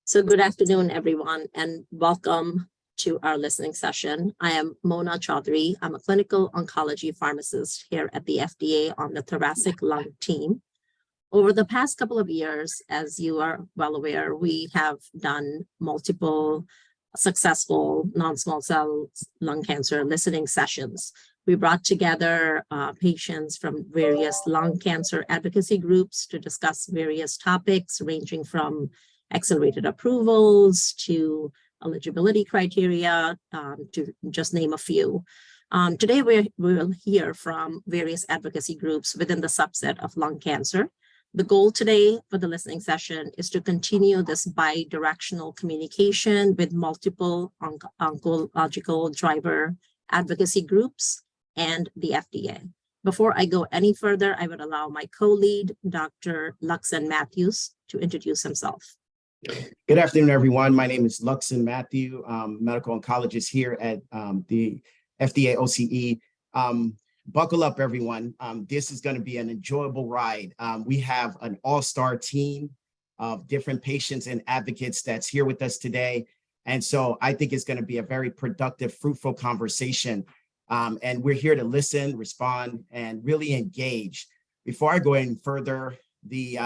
So good afternoon, everyone, and welcome to our listening session. I am Mona Chaudhary. I'm a clinical oncology pharmacist here at the FDA on the thoracic lung team. Over the past couple of years, as you are well aware, we have done multiple successful non-small cell lung cancer listening sessions. We brought together patients from various lung cancer advocacy groups to discuss various topics ranging from accelerated approvals to eligibility criteria, to just name a few. Today, we will hear from various advocacy groups within the subset of lung cancer. The goal today for the listening session is to continue this bi-directional communication with multiple oncological driver advocacy groups and the FDA. Before I go any further, I would allow my co-lead, Dr. Luxon Matthews, to introduce himself. Good afternoon, everyone. My name is Luxon Matthew. I'm a medical oncologist here at the FDA OCE. Buckle up, everyone. This is going to be an enjoyable ride. We have an all-star team of different patients and advocates that's here with us today. And so I think it's going to be a very productive, fruitful conversation. And we're here to listen, respond, and really engage. Before I go any further, the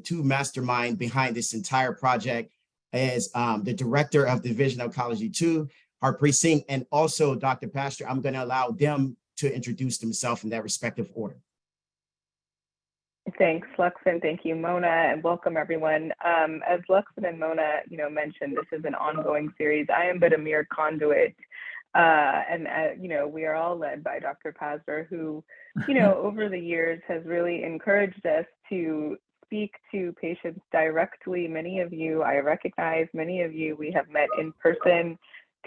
two mastermind behind this entire project is the director of Division of Oncology 2, Harpreet Singh, and also Dr. Pastor. I'm going to allow them to introduce themselves in that respective order. Thanks, Luxon. Thank you, Mona, and welcome everyone. As Luxon and Mona, mentioned, this is an ongoing series. I am but a mere conduit, and we are all led by Dr. Pastor, who, over the years has really encouraged us to speak to patients directly. Many of you I recognize, many of you we have met in person.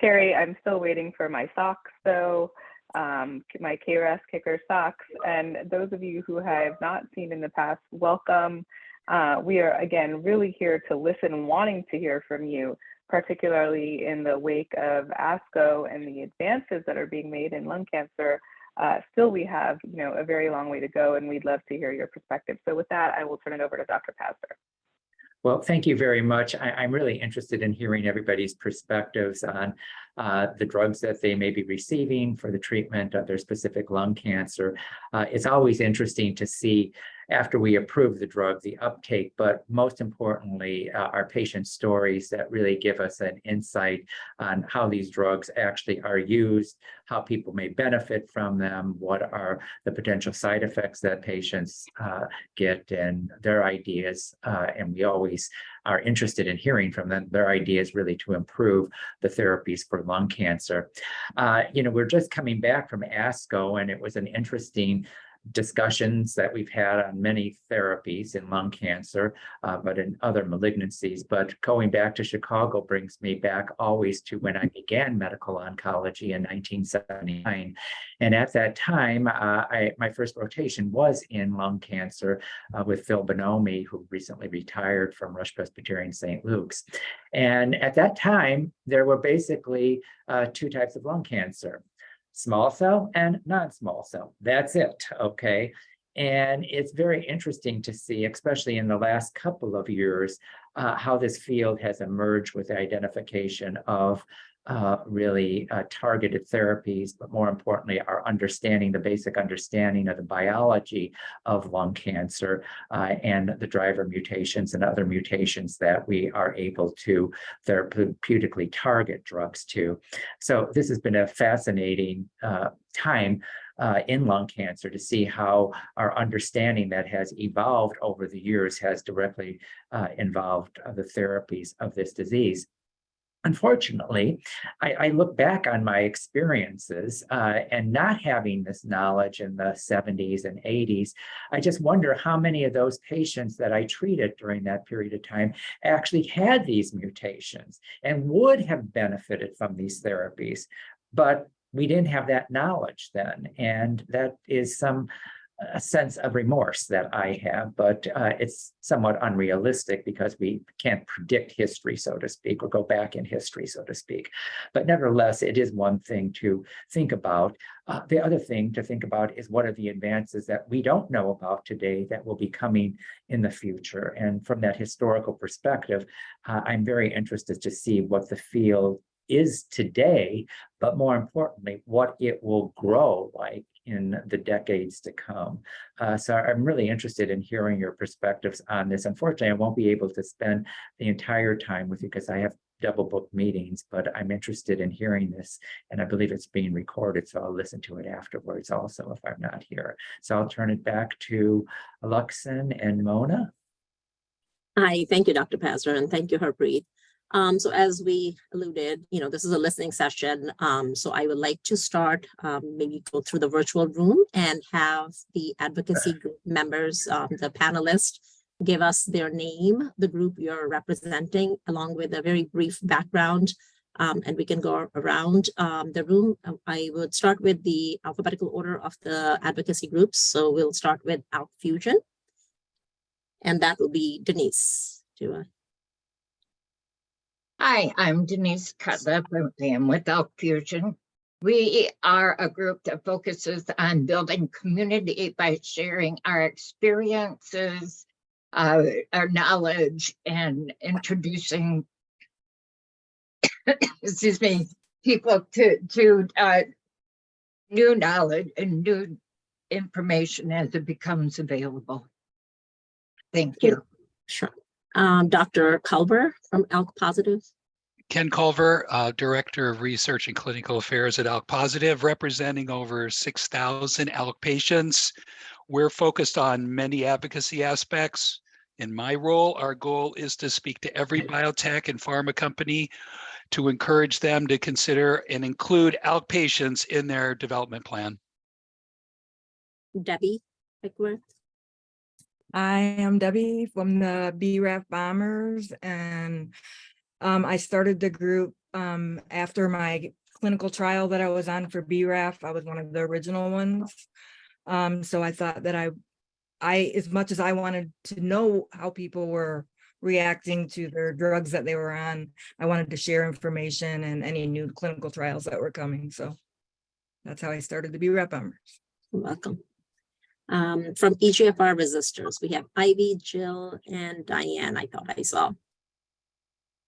Terry, I'm still waiting for my socks, though. My KRAS Kickers socks, and those of you who I have not seen in the past, welcome. We are, again, really here to listen, wanting to hear from you, particularly in the wake of ASCO and the advances that are being made in lung cancer. Still, we have, a very long way to go, and we'd love to hear your perspective. So with that, I will turn it over to Dr. Pastor. Well, thank you very much. I'm really interested in hearing everybody's perspectives on the drugs that they may be receiving for the treatment of their specific lung cancer. It's always interesting to see, after we approve the drug, the uptake, but most importantly, our patient stories that really give us an insight on how these drugs actually are used, how people may benefit from them, what are the potential side effects that patients get, and their ideas. And we always are interested in hearing from them, their ideas really to improve the therapies for lung cancer. We're just coming back from ASCO, and it was an interesting discussions that we've had on many therapies in lung cancer, but in other malignancies. But going back to Chicago brings me back always to when I began medical oncology in 1979. And at that time, my first rotation was in lung cancer with Phil Bonomi, who recently retired from Rush Presbyterian St. Luke's. And at that time, there were basically two types of lung cancer: small cell and non-small cell. That's it, okay? And it's very interesting to see, especially in the last couple of years, how this field has emerged with the identification of really targeted therapies, but more importantly, our understanding, the basic understanding of the biology of lung cancer and the driver mutations and other mutations that we are able to therapeutically target drugs to. So this has been a fascinating time in lung cancer to see how our understanding that has evolved over the years has directly involved the therapies of this disease. Unfortunately, I look back on my experiences and not having this knowledge in the 70s and 80s, I just wonder how many of those patients that I treated during that period of time actually had these mutations and would have benefited from these therapies. But we didn't have that knowledge then, and that is some a sense of remorse that I have, but it's somewhat unrealistic because we can't predict history, so to speak, or go back in history, so to speak. But nevertheless, it is one thing to think about. The other thing to think about is what are the advances that we don't know about today that will be coming in the future. And from that historical perspective, I'm very interested to see what the field is today, but more importantly, what it will grow like in the decades to come. So I'm really interested in hearing your perspectives on this. Unfortunately, I won't be able to spend the entire time with you because I have double booked meetings, but I'm interested in hearing this, and I believe it's being recorded, so I'll listen to it afterwards also if I'm not here. So I'll turn it back to Luxon and Mona. Hi, thank you, Dr. Pazner, and thank you, Harpreet. So as we alluded, this is a listening session. So I would like to start, maybe go through the virtual room and have the advocacy group members, the panelists, give us their name, the group you're representing, along with a very brief background, and we can go around the room. I would start with the alphabetical order of the advocacy groups. So we'll start with ALK Fusion, and that will be Denise. Hi, I'm Denise Cutlip. I am with ALK Fusion. We are a group that focuses on building community by sharing our experiences, our knowledge, and introducing, excuse me, people to new knowledge and new information as it becomes available. Thank you. Sure. Dr. Culver from ALK Positive. Ken Culver, Director of Research and Clinical Affairs at ALK Positive, representing over 6,000 ALK patients. We're focused on many advocacy aspects. In my role, our goal is to speak to every biotech and pharma company to encourage them to consider and include ALK patients in their development plan. Debbie Pickworth. I am Debbie from the BRAF Bombers, and I started the group after my clinical trial that I was on for BRAF. I was one of the original ones. So I thought that I, as much as I wanted to know how people were reacting to their drugs that they were on, I wanted to share information and any new clinical trials that were coming. So that's how I started the BRAF Bombers. You're welcome. From EGFR resistors, we have Ivy, Jill, and Diane. I thought I saw.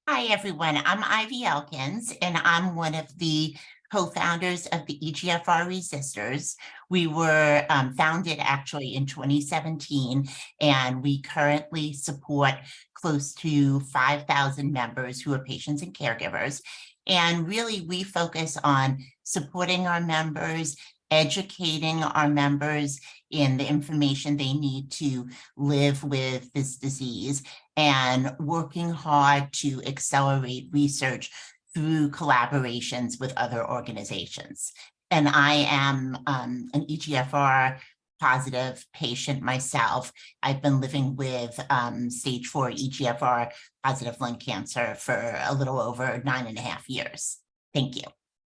Hi, everyone. I'm Ivy Elkins, and I'm one of the co-founders of the EGFR resistors. We were founded actually in 2017, and we currently support close to 5,000 members who are patients and caregivers. And really, we focus on supporting our members, educating our members in the information they need to live with this disease, and working hard to accelerate research through collaborations with other organizations. And I am an EGFR positive patient myself. I've been living with stage 4 EGFR positive lung cancer for a little over 9.5 years. Thank you.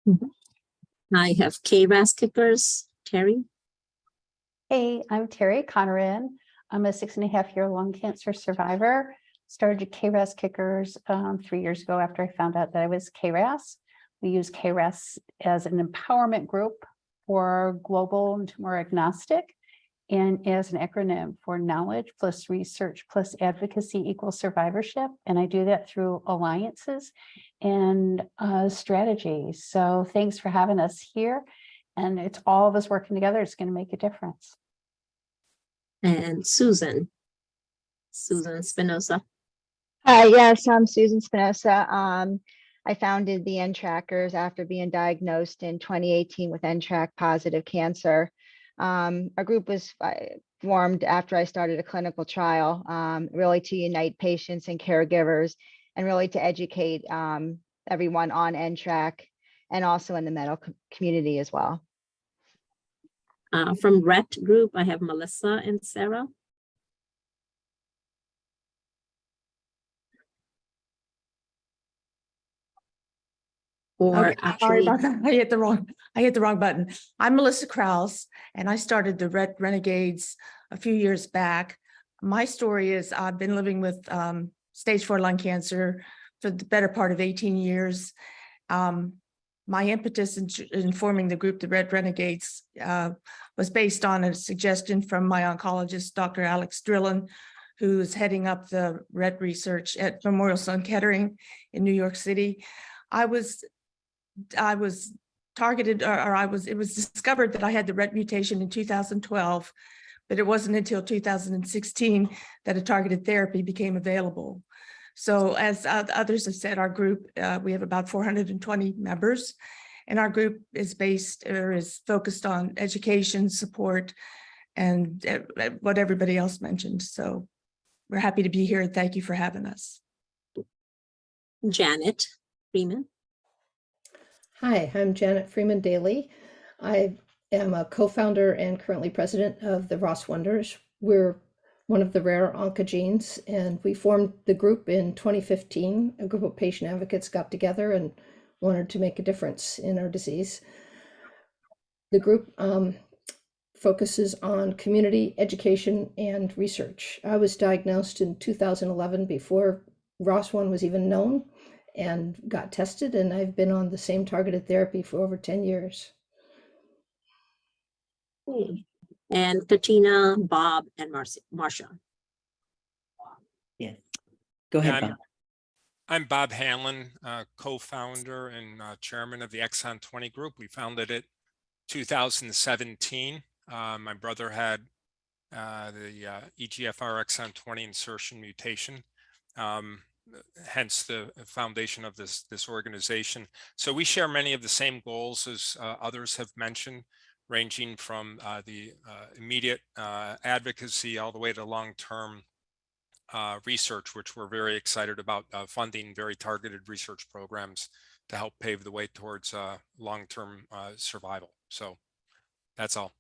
Mm-hmm. I have KRAS Kickers, Terry. Hey, I'm Terry Conran. I'm a 6.5-year lung cancer survivor. Started KRAS Kickers 3 years ago after I found out that I was KRAS. We use KRAS as an empowerment group for global and tumor agnostic, and as an acronym for knowledge plus research plus advocacy equals survivorship. And I do that through alliances and strategies. So thanks for having us here. And it's all of us working together. It's going to make a difference. And Susan Spinoza. Hi, yes, I'm Susan Spinoza. I founded the NTrackers after being diagnosed in 2018 with NTRK positive cancer. Our group was formed after I started a clinical trial, really to unite patients and caregivers, and really to educate everyone on NTRK and also in the medical community as well. From RET Group, I have Melissa and Sarah. or Okay, sorry actually, about that. I hit the wrong button. I'm Melissa Krause, and I started the Red Renegades a few years back. My story is I've been living with stage 4 lung cancer for the better part of 18 years. My impetus in forming the group, the Red Renegades, was based on a suggestion from my oncologist, Dr. Alex Drillin, who's heading up the Red research at Memorial Sloan Kettering in New York City. I was targeted, it was discovered that I had the Red mutation in 2012, but it wasn't until 2016 that a targeted therapy became available. So as others have said, our group, we have about 420 members, and our group is focused on education, support, and what everybody else mentioned. So we're happy to be here, and thank you for having us. Janet Freeman. Hi, I'm Janet Freeman Daly. I am a co-founder and currently president of the Ross Wonders. We're one of the rare oncogenes, and we formed the group in 2015. A group of patient advocates got together and wanted to make a difference in our disease. The group focuses on community education and research. I was diagnosed in 2011 before ROS1 was even known, and got tested, and I've been on the same targeted therapy for over 10 years. And Katina, Bob, and Marcia. Yes. Go ahead, Yeah, Bob. I'm Bob Hanlon, co-founder and chairman of the Exon 20 group. We founded it 2017. My brother had the EGFR exon 20 insertion mutation. Hence the foundation of this organization. So we share many of the same goals as others have mentioned, ranging from the immediate advocacy all the way to long-term research, which we're very excited about funding very targeted research programs to help pave the way towards long-term survival. So that's all.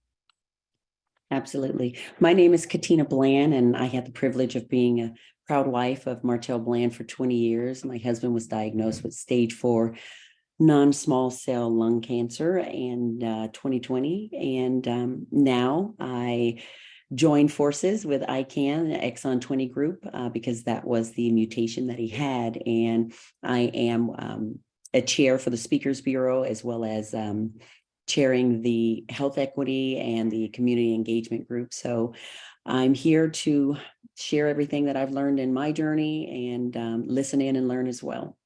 Absolutely. My name is Katina Bland, and I had the privilege of being a proud wife of Martell Bland for 20 years. My husband was diagnosed with stage 4 non-small cell lung cancer in 2020. And now I joined forces with ICANN, Exon 20 group, because that was the mutation that he had. And I am a chair for the Speakers Bureau, as well as chairing the health equity and the community engagement group. So I'm here to share everything that I've learned in my journey and listen in and learn as well.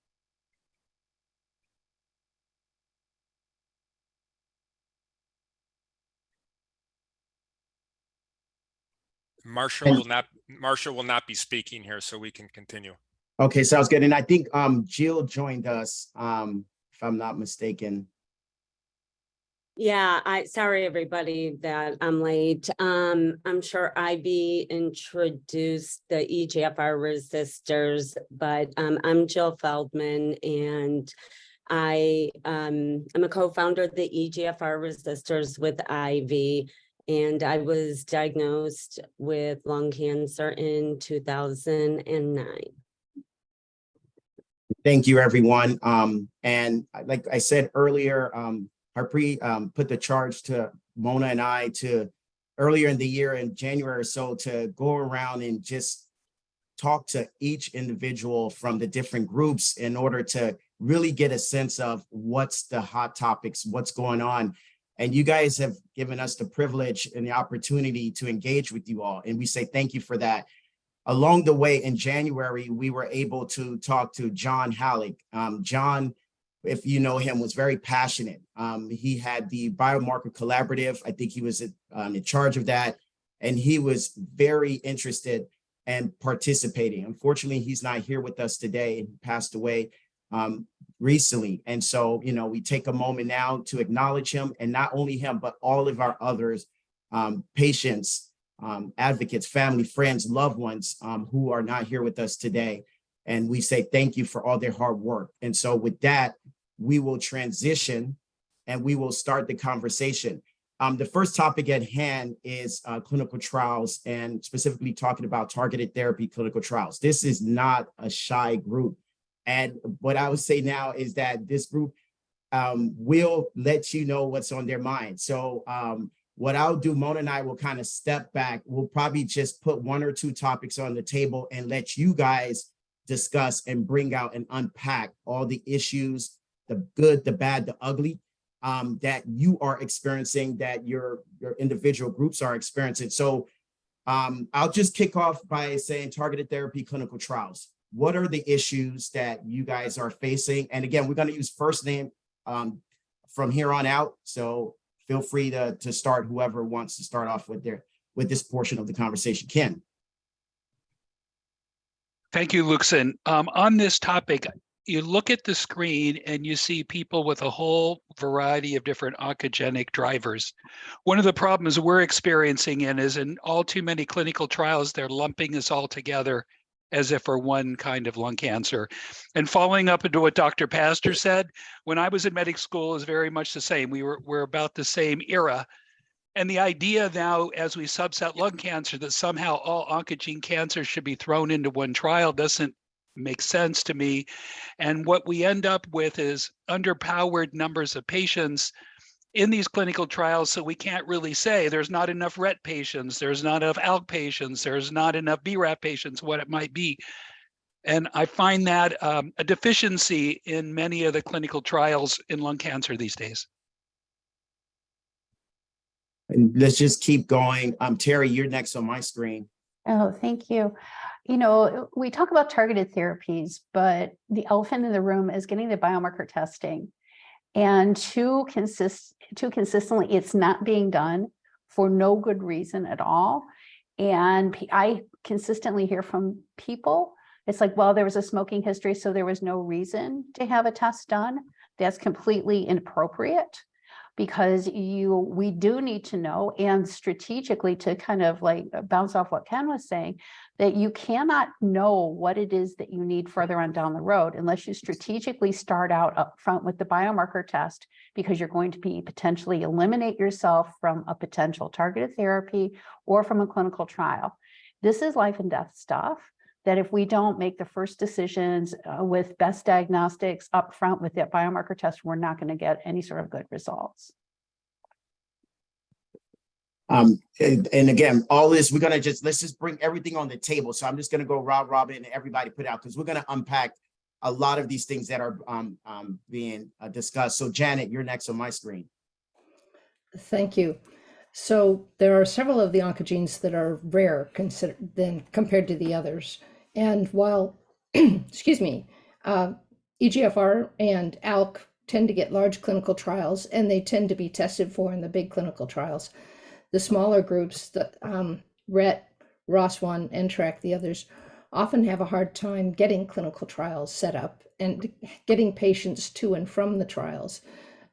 Marcia will not be speaking here, so we can continue. Okay, sounds good. And I think Jill joined us, if I'm not mistaken. Yeah, sorry everybody that I'm late. I'm sure Ivy introduced the EGFR resistors, but I'm Jill Feldman, and I am a co-founder of the EGFR resistors with Ivy, and I was diagnosed with lung cancer in 2009. Thank you, everyone. And like I said earlier, Harpreet put the charge to Mona and I to earlier in the year in January or so to go around and just talk to each individual from the different groups in order to really get a sense of what's the hot topics, what's going on. And you guys have given us the privilege and the opportunity to engage with you all. And we say thank you for that. Along the way in January, we were able to talk to John Halleck. John, if you know him, was very passionate. He had the biomarker collaborative. I think he was in charge of that. And he was very interested and participating. Unfortunately, he's not here with us today. He passed away recently. And so, you know, we take a moment now to acknowledge him, and not only him, but all of our others, patients, advocates, family, friends, loved ones who are not here with us today. And we say thank you for all their hard work. And so with that, we will transition and we will start the conversation. The first topic at hand is clinical trials, and specifically talking about targeted therapy clinical trials. This is not a shy group. And what I would say now is that this group will let you know what's on their mind. So what I'll do, Mona and I will kind of step back. We'll probably just put 1 or 2 topics on the table and let you guys discuss and bring out and unpack all the issues, the good, the bad, the ugly, that you are experiencing, that your individual groups are experiencing. So I'll just kick off by saying targeted therapy clinical trials. What are the issues that you guys are facing? And again, we're going to use first name from here on out. So feel free to start, whoever wants to start off with this portion of the conversation. Ken. Thank you, Luxon. On this topic, you look at the screen and you see people with a whole variety of different oncogenic drivers. One of the problems we're experiencing is in all too many clinical trials, they're lumping us all together as if for one kind of lung cancer. And following up into what Dr. Pastor said, when I was in medical school, is very much the same. We're about the same era. And the idea now, as we subset lung cancer, that somehow all oncogene cancers should be thrown into one trial doesn't make sense to me. And what we end up with is underpowered numbers of patients in these clinical trials, so we can't really say there's not enough RET patients, there's not enough ALK patients, there's not enough BRAF patients, what it might be. And I find that a deficiency in many of the clinical trials in lung cancer these days. And let's just keep going. Terry, you're next on my screen. Oh, thank you. You know, we talk about targeted therapies, but the elephant in the room is getting the biomarker testing. And too consistently, it's not being done for no good reason at all. And I consistently hear from people, it's like, well, there was a smoking history, so there was no reason to have a test done. That's completely inappropriate, because we do need to know, and strategically, to kind of like bounce off what Ken was saying, that you cannot know what it is that you need further on down the road unless you strategically start out up front with the biomarker test, because you're going to be potentially eliminate yourself from a potential targeted therapy or from a clinical trial. This is life and death stuff that if we don't make the first decisions with best diagnostics up front with that biomarker test, we're not going to get any sort of good results. And again, all this, we're going to let's just bring everything on the table. So I'm just going to go round robin and everybody put out, because we're going to unpack a lot of these things that are being discussed. So Janet, you're next on my screen. Thank you. So there are several of the oncogenes that are rare compared to the others. And while, excuse me, EGFR and ALK tend to get large clinical trials, and they tend to be tested for in the big clinical trials, the smaller groups, the RET, ROS1, NTRK, the others, often have a hard time getting clinical trials set up and getting patients to and from the trials.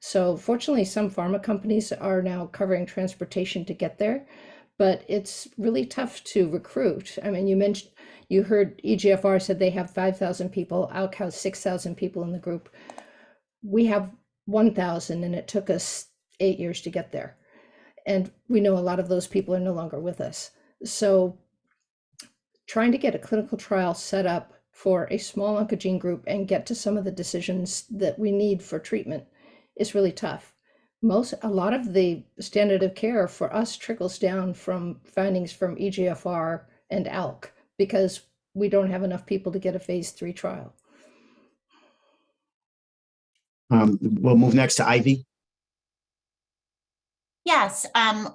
So fortunately, some pharma companies are now covering transportation to get there, but it's really tough to recruit. I mean, you heard EGFR said they have 5,000 people, ALK has 6,000 people in the group. We have 1,000, and it took us 8 years to get there. And we know a lot of those people are no longer with us. So trying to get a clinical trial set up for a small oncogene group and get to some of the decisions that we need for treatment is really tough. A lot of the standard of care for us trickles down from findings from EGFR and ALK, because we don't have enough people to get a phase 3 trial. We'll move next to Ivy. Yes,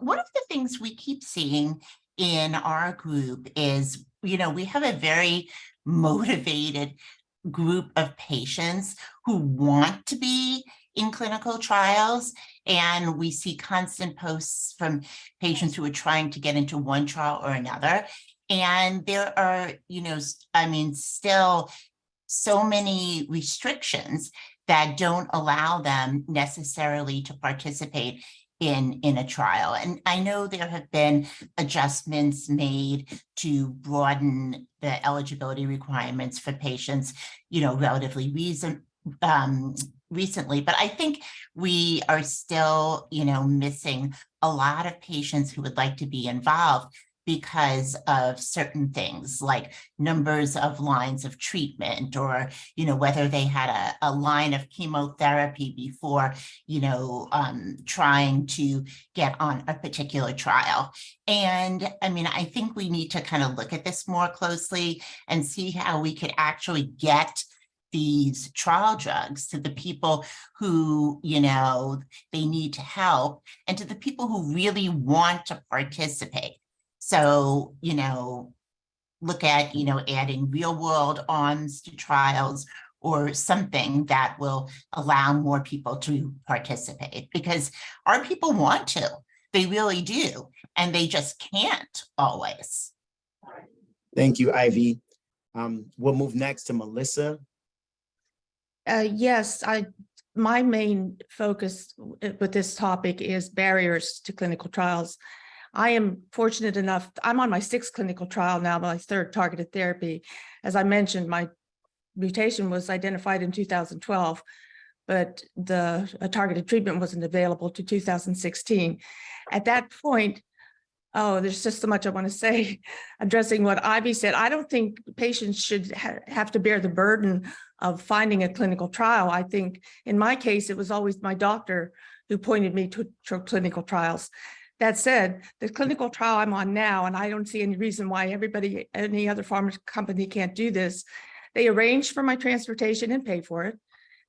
one of the things we keep seeing in our group is, we have a very motivated group of patients who want to be in clinical trials. And we see constant posts from patients who are trying to get into one trial or another. And there are, still so many restrictions that don't allow them necessarily to participate in a trial. And I know there have been adjustments made to broaden the eligibility requirements for patients, relatively recently, but I think we are still, missing a lot of patients who would like to be involved, because of certain things like numbers of lines of treatment, or, whether they had a line of chemotherapy before, trying to get on a particular trial. And I mean, I think we need to kind of look at this more closely and see how we could actually get these trial drugs to the people who, they need to help, and to the people who really want to participate. So, look at, adding real world arms to trials, or something that will allow more people to participate, because our people want to, they really do, and they just can't always. Thank you, Ivy. We'll move next to Melissa. Yes, my main focus with this topic is barriers to clinical trials. I am fortunate enough, I'm on my 6th clinical trial now, my 3rd targeted therapy. As I mentioned, my mutation was identified in 2012, but a targeted treatment wasn't available to 2016. At that point, there's just so much I want to say, addressing what Ivy said. I don't think patients should have to bear the burden of finding a clinical trial. I think in my case, it was always my doctor who pointed me to clinical trials. That said, the clinical trial I'm on now, and I don't see any reason why any other pharma company can't do this. They arrange for my transportation and pay for it.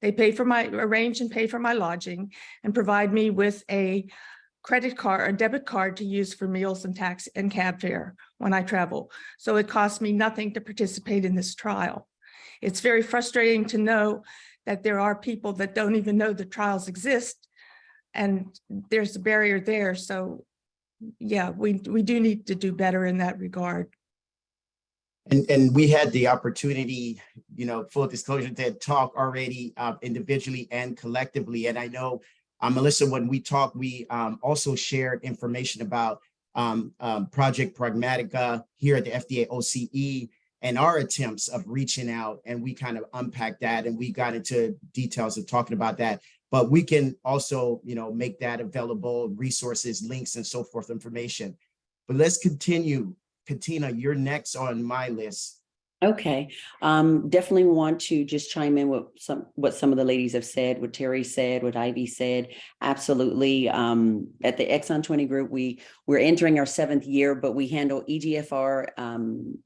They arrange and pay for my lodging, and provide me with a credit card, a debit card to use for meals and tax and cab fare when I travel. So it costs me nothing to participate in this trial. It's very frustrating to know that there are people that don't even know the trials exist, and there's a barrier there. So yeah, we do need to do better in that regard. And we had the opportunity, full disclosure, to talk already individually and collectively. And I know, Melissa, when we talked, we also shared information about Project Pragmatica here at the FDA OCE, and our attempts of reaching out, and we kind of unpacked that, and we got into details of talking about that. But we can also, make that available, resources, links, and so forth, information. But let's continue. Katina, you're next on my list. Okay, definitely want to just chime in with what some of the ladies have said, what Terry said, what Ivy said. Absolutely. At the Exon 20 group, we're entering our 7th year, but we handle EGFR,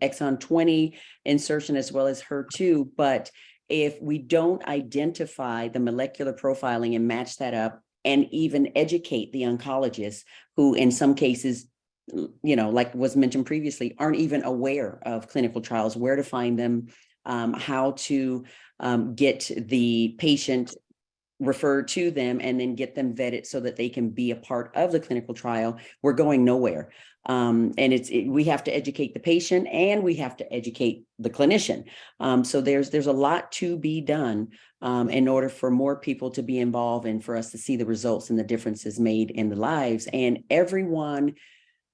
Exon 20 insertion as well as HER2. But if we don't identify the molecular profiling and match that up, and even educate the oncologists who in some cases, like was mentioned previously, aren't even aware of clinical trials, where to find them, how to get the patient referred to them, and then get them vetted so that they can be a part of the clinical trial, we're going nowhere. And we have to educate the patient, and we have to educate the clinician. So there's a lot to be done in order for more people to be involved, and for us to see the results and the differences made in the lives. And everyone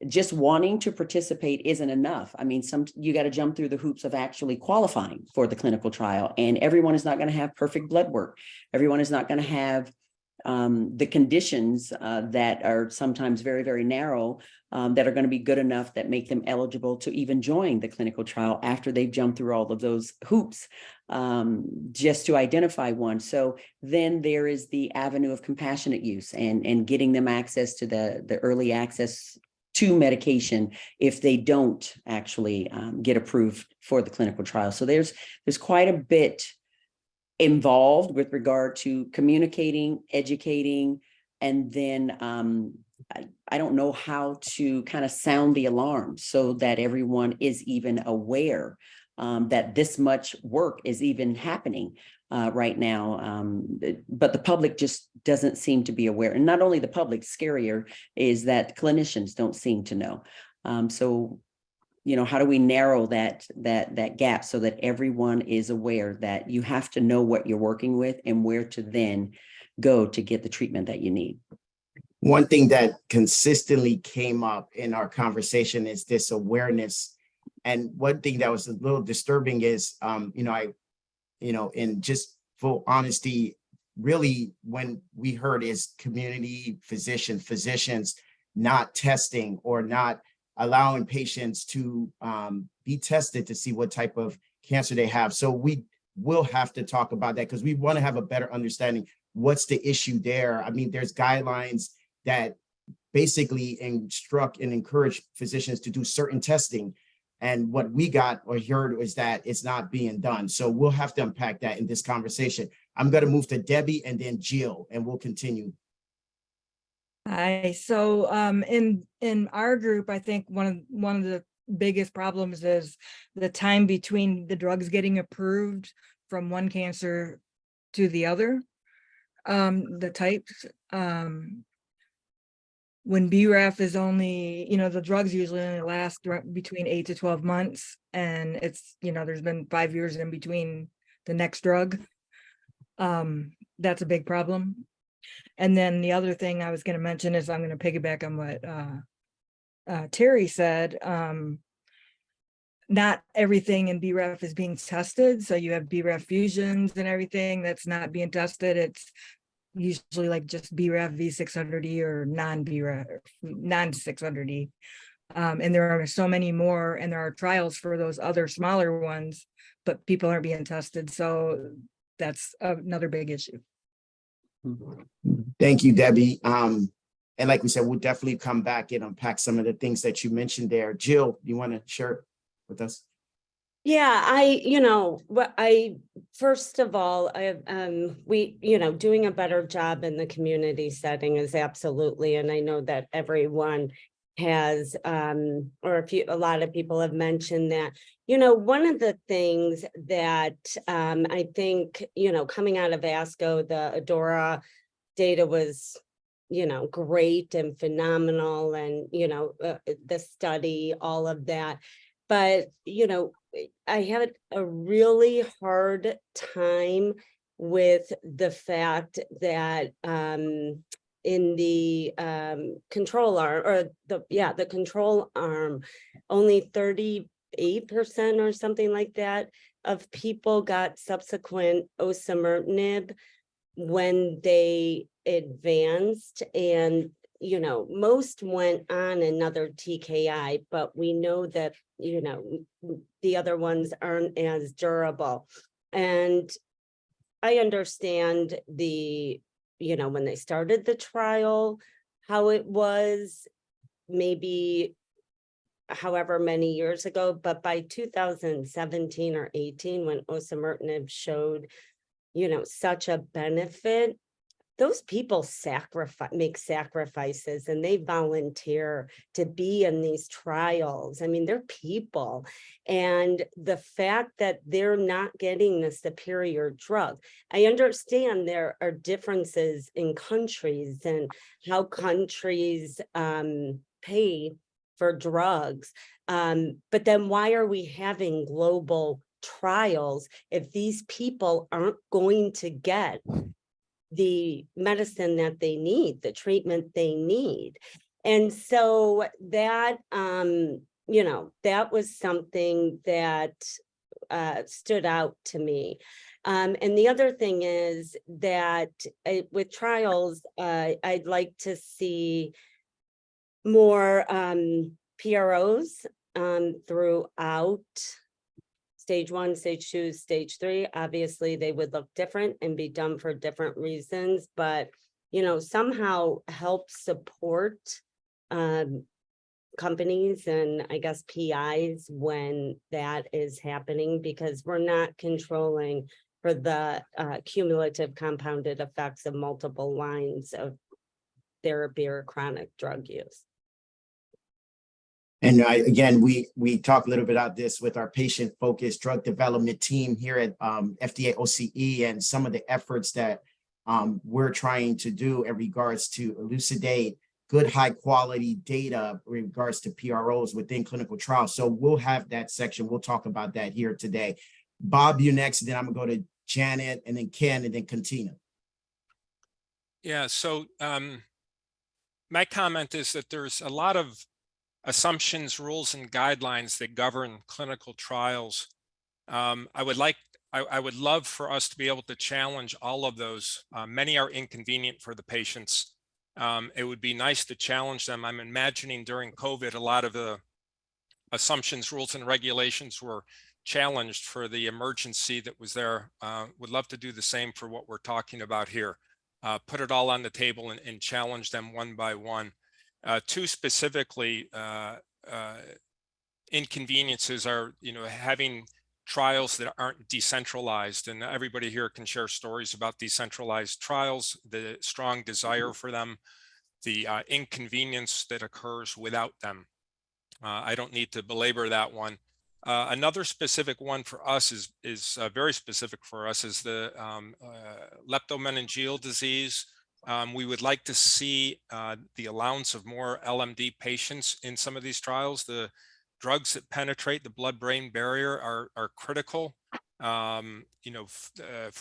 just wanting to participate isn't enough. I mean, you got to jump through the hoops of actually qualifying for the clinical trial, and everyone is not going to have perfect blood work. Everyone is not going to have the conditions that are sometimes very, very narrow, that are going to be good enough that make them eligible to even join the clinical trial after they've jumped through all of those hoops, just to identify one. So then there is the avenue of compassionate use, and getting them access to the early access to medication if they don't actually get approved for the clinical trial. So there's quite a bit involved with regard to communicating, educating, and then I don't know how to kind of sound the alarm so that everyone is even aware that this much work is even happening right now. But the public just doesn't seem to be aware. And not only the public, scarier is that clinicians don't seem to know. So, how do we narrow that gap so that everyone is aware that you have to know what you're working with and where to then go to get the treatment that you need? One thing that consistently came up in our conversation is this awareness. And one thing that was a little disturbing is, in just full honesty, really when we heard is community physicians not testing or not allowing patients to be tested to see what type of cancer they have. So we will have to talk about that because we want to have a better understanding. What's the issue there? I mean, there's guidelines that basically instruct and encourage physicians to do certain testing. And what we got or heard is that it's not being done. So we'll have to unpack that in this conversation. I'm going to move to Debbie and then Jill, and we'll continue. Hi, so in our group, I think one of the biggest problems is the time between the drugs getting approved from one cancer to the other. The types, when BRAF is only, the drugs usually only last between 8 to 12 months, and it's, there's been 5 years in between the next drug. That's a big problem. And then the other thing I was going to mention is I'm going to piggyback on what Terry said. Not everything in BRAF is being tested. So you have BRAF fusions and everything that's not being tested. It's usually like just BRAF V600E or non-BRAF, non-600E. And there are so many more, and there are trials for those other smaller ones, but people aren't being tested. So that's another big issue. Thank you, Debbie. And like we said, we'll definitely come back and unpack some of the things that you mentioned there. Jill, you want to share with us? Yeah, first of all, doing a better job in the community setting is absolutely, and I know that everyone has, or a lot of people have mentioned that, one of the things that I think, coming out of ASCO, the ADORA data was, great and phenomenal, and, the study, all of that. But, I had a really hard time with the fact that in the control arm, or the control arm, only 38% or something like that of people got subsequent osimertinib when they advanced, and most went on another TKI, but we know that, the other ones aren't as durable. And I understand when they started the trial, how it was maybe however many years ago, but by 2017 or 18, when osimertinib showed, such a benefit, those people make sacrifices, and they volunteer to be in these trials. I mean, they're people. And the fact that they're not getting the superior drug, I understand there are differences in countries and how countries pay for drugs. But then why are we having global trials if these people aren't going to get the medicine that they need, the treatment they need? And so that, that was something that stood out to me. And the other thing is that with trials, I'd like to see more PROs throughout stage 1, stage 2, stage 3. Obviously, they would look different and be done for different reasons, but, somehow help support companies and I guess PIs when that is happening, because we're not controlling for the cumulative compounded effects of multiple lines of therapy or chronic drug use. And again, we talk a little bit about this with our patient-focused drug development team here at FDA OCE, and some of the efforts that we're trying to do in regards to elucidate good, high-quality data in regards to PROs within clinical trials. So we'll have that section. We'll talk about that here today. Bob, you next, then I'm going to go to Janet, and then Ken, and then Katina. Yeah, so my comment is that there's a lot of assumptions, rules, and guidelines that govern clinical trials. I would love for us to be able to challenge all of those. Many are inconvenient for the patients. It would be nice to challenge them. I'm imagining during COVID, a lot of the assumptions, rules, and regulations were challenged for the emergency that was there. Would love to do the same for what we're talking about here. Put it all on the table and challenge them one by one. Two specifically, inconveniences are, having trials that aren't decentralized, and everybody here can share stories about decentralized trials, the strong desire for them, the inconvenience that occurs without them. I don't need to belabor that one. Another specific one for us is very specific for us is the leptomeningeal disease. We would like to see the allowance of more LMD patients in some of these trials. The drugs that penetrate the blood-brain barrier are critical. For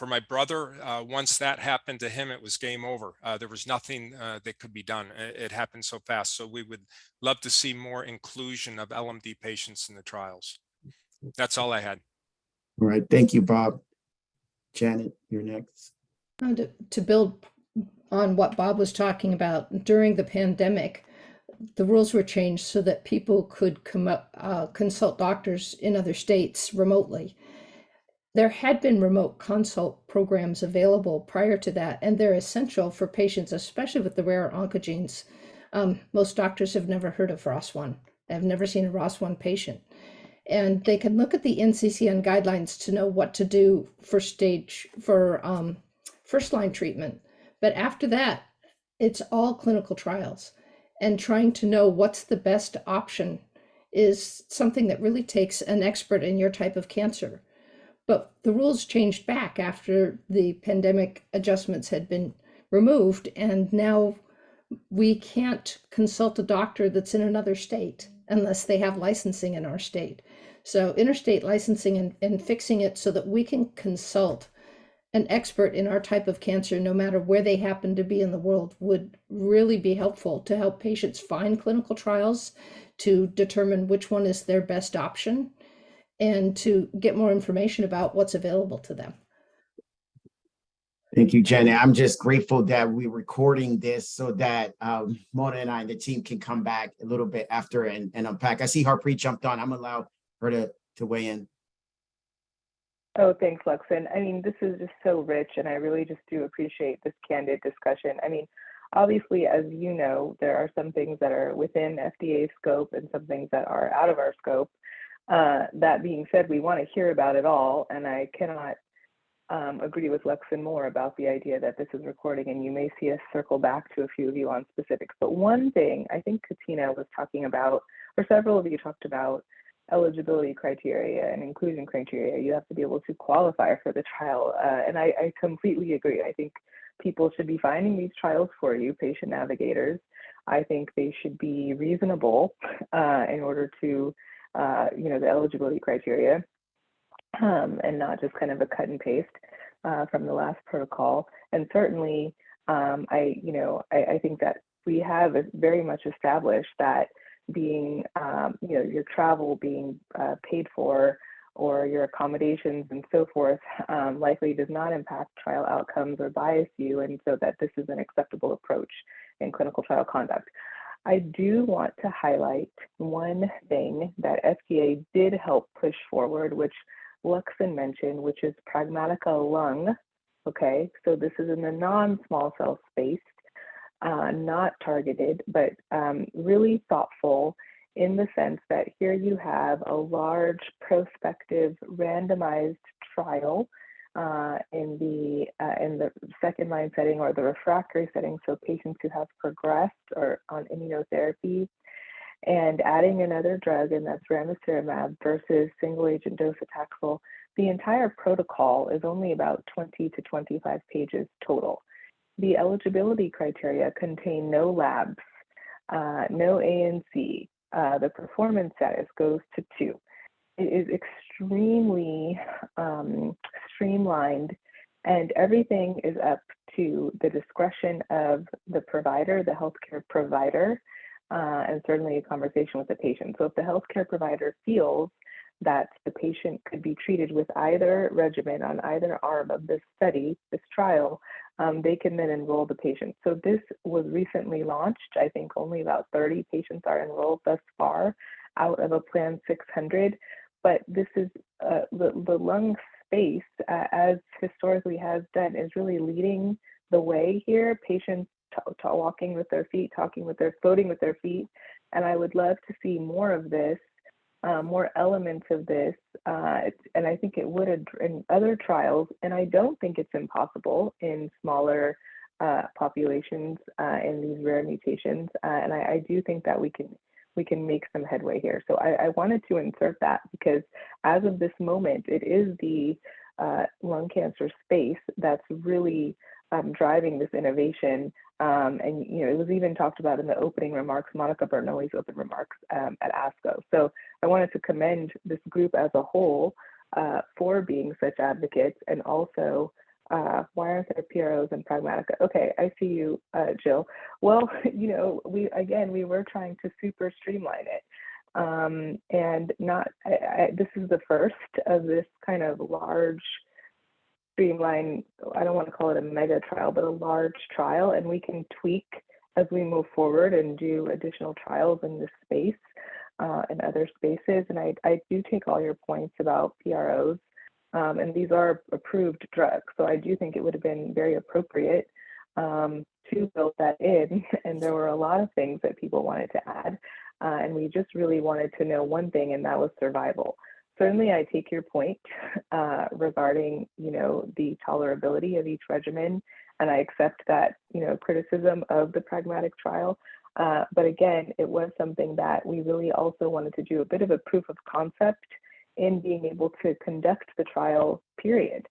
my brother, once that happened to him, it was game over. There was nothing that could be done. It happened so fast. So we would love to see more inclusion of LMD patients in the trials. That's all I had. All right. Thank you, Bob. Janet, you're next. To build on what Bob was talking about, during the pandemic, the rules were changed so that people could consult doctors in other states remotely. There had been remote consult programs available prior to that, and they're essential for patients, especially with the rare oncogenes. Most doctors have never heard of ROS1. I've never seen a ROS1 patient. And they can look at the NCCN guidelines to know what to do for first-line treatment. But after that, it's all clinical trials. And trying to know what's the best option is something that really takes an expert in your type of cancer. But the rules changed back after the pandemic adjustments had been removed, and now we can't consult a doctor that's in another state unless they have licensing in our state. So interstate licensing and fixing it so that we can consult an expert in our type of cancer, no matter where they happen to be in the world, would really be helpful to help patients find clinical trials, to determine which one is their best option, and to get more information about what's available to them. Thank you, Jenny. I'm just grateful that we're recording this so that Mona and I and the team can come back a little bit after and unpack. I see Harpreet jumped on. I'm allowed her to weigh in. Oh, thanks, Luxon. I mean, this is just so rich, and I really just do appreciate this candid discussion. I mean, obviously, as you know, there are some things that are within FDA scope and some things that are out of our scope. That being said, we want to hear about it all, and I cannot agree with Luxon more about the idea that this is recording, and you may see us circle back to a few of you on specifics. But one thing I think Katina was talking about, or several of you talked about, eligibility criteria and inclusion criteria. You have to be able to qualify for the trial. And I completely agree. I think people should be finding these trials for you, patient navigators. I think they should be reasonable in order to, the eligibility criteria, and not just kind of a cut and paste from the last protocol. And certainly, I think that we have very much established that being, your travel being paid for, or your accommodations and so forth, likely does not impact trial outcomes or bias you, and so that this is an acceptable approach in clinical trial conduct. I do want to highlight one thing that FDA did help push forward, which Luxon mentioned, which is Pragmatica Lung. Okay, so this is in the non-small cell space. Not targeted, but really thoughtful in the sense that here you have a large prospective randomized trial in the second line setting or the refractory setting, so patients who have progressed or on immunotherapy, and adding another drug, and that's ramucirumab versus single agent docetaxel. The entire protocol is only about 20 to 25 pages total. The eligibility criteria contain no labs, no ANC. The performance status goes to 2. It is extremely streamlined, and everything is up to the discretion of the provider, the healthcare provider, and certainly a conversation with the patient. So if the healthcare provider feels that the patient could be treated with either regimen on either arm of this study, this trial, they can then enroll the patient. So this was recently launched. I think only about 30 patients are enrolled thus far out of a Plan 600, but this is the lung space, as historically has done, is really leading the way here. Patients walking with their feet, floating with their feet, and I would love to see more of this, more elements of this, and I think it would in other trials, and I don't think it's impossible in smaller populations in these rare mutations, and I do think that we can make some headway here. So I wanted to insert that because as of this moment, it is the lung cancer space that's really driving this innovation. And it was even talked about in the opening remarks, Monica Bernoulli's open remarks at ASCO. So I wanted to commend this group as a whole for being such advocates, and also why aren't there PROs in Pragmatica? Okay, I see you, Jill. Well, we were trying to super streamline it. And this is the first of this kind of large streamline, I don't want to call it a mega trial, but a large trial, and we can tweak as we move forward and do additional trials in this space and other spaces. And I do take all your points about PROs, and these are approved drugs. So I do think it would have been very appropriate to build that in. And there were a lot of things that people wanted to add. And we just really wanted to know one thing, and that was survival. Certainly, I take your point regarding, the tolerability of each regimen, and I accept that, criticism of the pragmatic trial. But again, it was something that we really also wanted to do a bit of a proof of concept in being able to conduct the trial, period.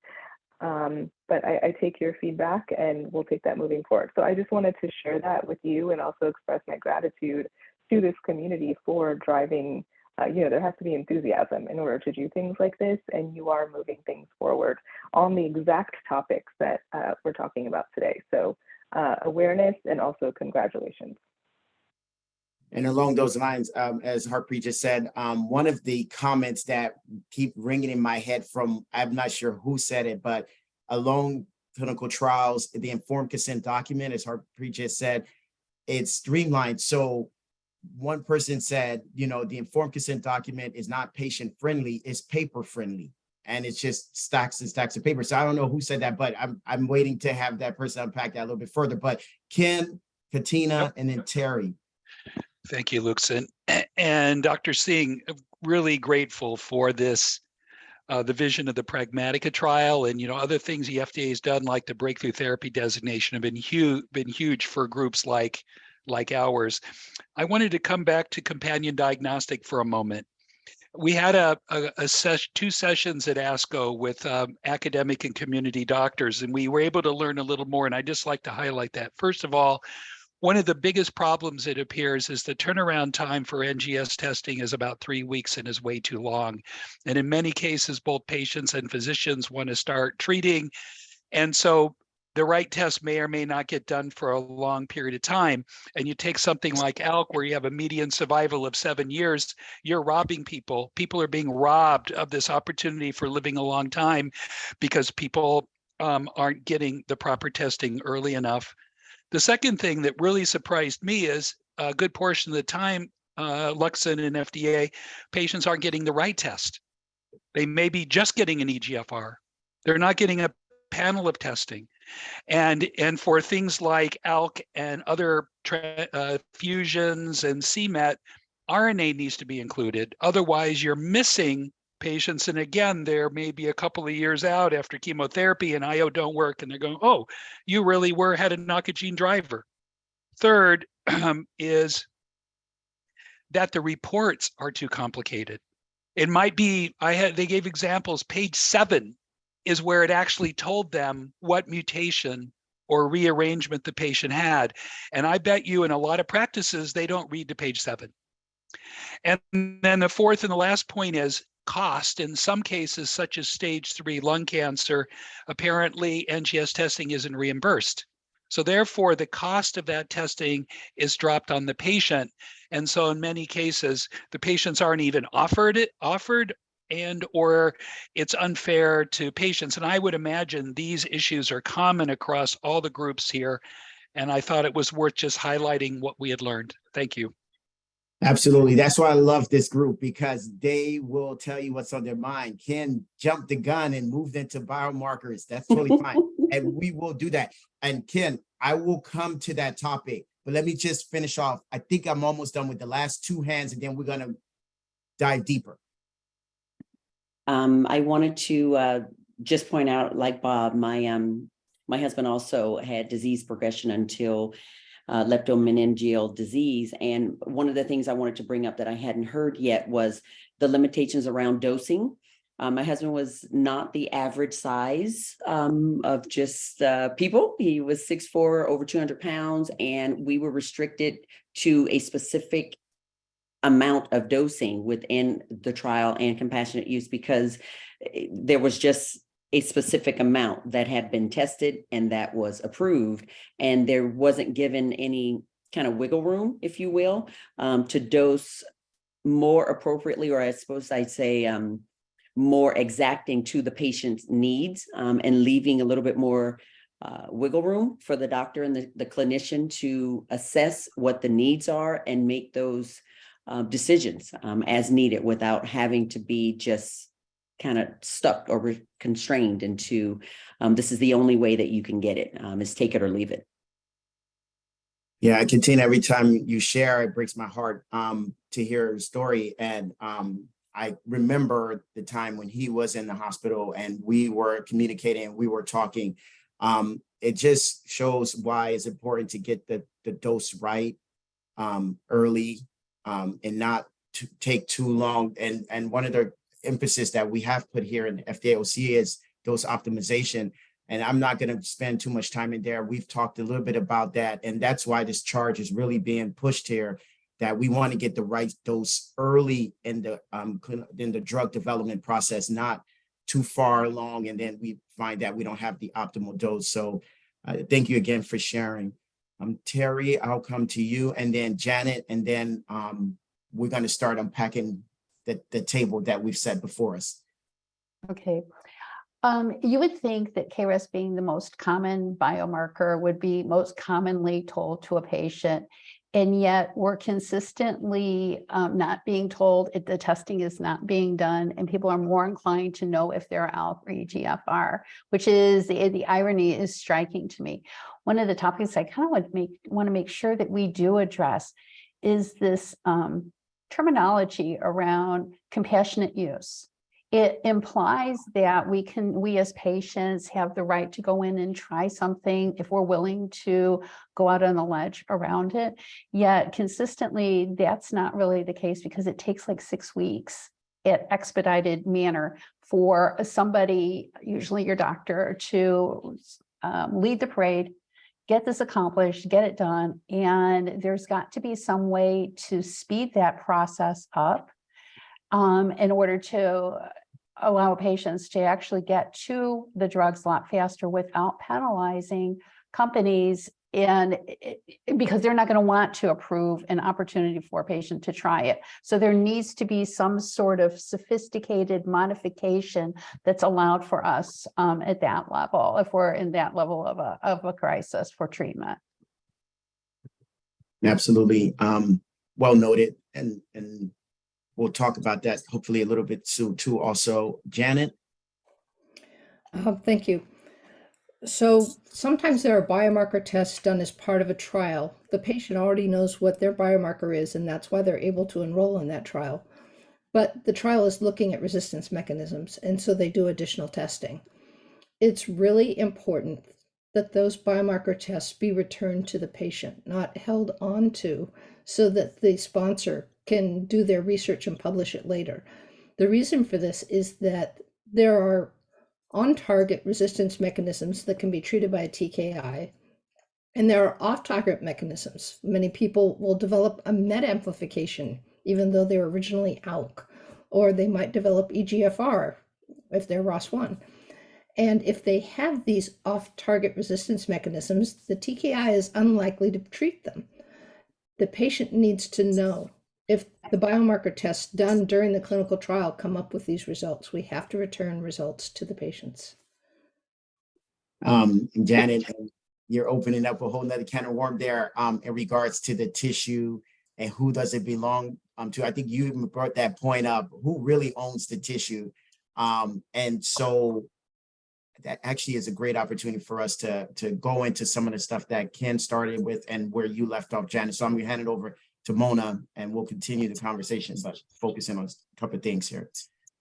But I take your feedback, and we'll take that moving forward. So I just wanted to share that with you, and also express my gratitude to this community for driving. There has to be enthusiasm in order to do things like this, and you are moving things forward on the exact topics that we're talking about today. So awareness, and also congratulations. And along those lines, as Harpreet just said, one of the comments that keep ringing in my head from, I'm not sure who said it, but along clinical trials, the informed consent document, as Harpreet just said, it's streamlined. So one person said, the informed consent document is not patient friendly, it's paper friendly. And it's just stacks and stacks of paper. So I don't know who said that, but I'm waiting to have that person unpack that a little bit further. But Kim, Katina, and then Terry. Thank you, Luxon. And Dr. Singh, really grateful for this, the vision of the Pragmatica trial, and other things the FDA has done, like the breakthrough therapy designation, have been huge for groups like ours. I wanted to come back to companion diagnostic for a moment. We had two sessions at ASCO with academic and community doctors, and we were able to learn a little more, and I'd just like to highlight that. First of all, one of the biggest problems, it appears, is the turnaround time for NGS testing is about 3 weeks and is way too long. And in many cases, both patients and physicians want to start treating, and so the right test may or may not get done for a long period of time. And you take something like ALK, where you have a median survival of 7 years, you're robbing people. People are being robbed of this opportunity for living a long time because people aren't getting the proper testing early enough. The second thing that really surprised me is a good portion of the time, Luxon and FDA, patients aren't getting the right test. They may be just getting an EGFR. They're not getting a panel of testing. And for things like ALK and other fusions and CMET, RNA needs to be included. Otherwise, you're missing patients. And again, there may be a couple of years out after chemotherapy and IO don't work, and they're going, oh, you really had an oncogene driver. Third is that the reports are too complicated. It might be, they gave examples, page 7 is where it actually told them what mutation or rearrangement the patient had. And I bet you in a lot of practices, they don't read to page 7. And then the fourth and the last point is cost. In some cases, such as stage 3 lung cancer, apparently NGS testing isn't reimbursed. So therefore, the cost of that testing is dropped on the patient. And so in many cases, the patients aren't even offered, and or it's unfair to patients. And I would imagine these issues are common across all the groups here. And I thought it was worth just highlighting what we had learned. Thank you. Absolutely. That's why I love this group, because they will tell you what's on their mind. Ken jumped the gun and moved into biomarkers. That's totally fine. And we will do that. And Ken, I will come to that topic, but let me just finish off. I think I'm almost done with the last two hands, and then we're going to dive deeper. I wanted to just point out, like Bob, my husband also had disease progression until leptomeningeal disease. And one of the things I wanted to bring up that I hadn't heard yet was the limitations around dosing. My husband was not the average size of just people. He was 6'4", over 200 pounds, and we were restricted to a specific amount of dosing within the trial and compassionate use, because there was just a specific amount that had been tested and that was approved, and there wasn't given any kind of wiggle room, if you will, to dose more appropriately, or I suppose I'd say more exacting to the patient's needs, and leaving a little bit more wiggle room for the doctor and the clinician to assess what the needs are and make those decisions as needed, without having to be just kind of stuck or constrained into this is the only way that you can get it, is take it or leave it. Yeah, Katina, every time you share, it breaks my heart to hear your story. And I remember the time when he was in the hospital and we were communicating, we were talking. It just shows why it's important to get the dose right early, and not to take too long. And one of the emphasis that we have put here in the FDA OCE is dose optimization. And I'm not going to spend too much time in there. We've talked a little bit about that. And that's why this charge is really being pushed here, that we want to get the right dose early in the drug development process, not too far along. And then we find that we don't have the optimal dose. So thank you again for sharing. Terry, I'll come to you, and then Janet, and then we're going to start unpacking the table that we've set before us. Okay. You would think that KRAS, being the most common biomarker, would be most commonly told to a patient, and yet we're consistently not being told. The testing is not being done, and people are more inclined to know if they're ALK or EGFR, which is the irony is striking to me. One of the topics I kind of want to make sure that we do address is this terminology around compassionate use. It implies that we as patients have the right to go in and try something if we're willing to go out on a ledge around it. Yet consistently, that's not really the case, because it takes like 6 weeks at expedited manner for somebody, usually your doctor, to lead the parade, get this accomplished, get it done. And there's got to be some way to speed that process up in order to allow patients to actually get to the drugs a lot faster without penalizing companies, and because they're not going to want to approve an opportunity for a patient to try it. So there needs to be some sort of sophisticated modification that's allowed for us at that level, if we're in that level of a crisis for treatment. Absolutely. Well noted. And we'll talk about that hopefully a little bit soon too. Also, Janet. Thank you. So sometimes there are biomarker tests done as part of a trial. The patient already knows what their biomarker is, and that's why they're able to enroll in that trial. But the trial is looking at resistance mechanisms, and so they do additional testing. It's really important that those biomarker tests be returned to the patient, not held on to, so that the sponsor can do their research and publish it later. The reason for this is that there are on-target resistance mechanisms that can be treated by a TKI, and there are off-target mechanisms. Many people will develop a MET even though they're originally ALK, or they might develop EGFR if they're ROS1. And if they have these off-target resistance mechanisms, the TKI is unlikely to treat them. The patient needs to know if the biomarker tests done during the clinical trial come up with these results. We have to return results to the patients. Janet, you're opening up a whole nother can of worms there in regards to the tissue and who does it belong to. I think you even brought that point up, who really owns the tissue. And so that actually is a great opportunity for us to go into some of the stuff that Ken started with and where you left off, Janet. So I'm gonna hand it over to Mona and we'll continue the conversation, but focusing on a couple of things here.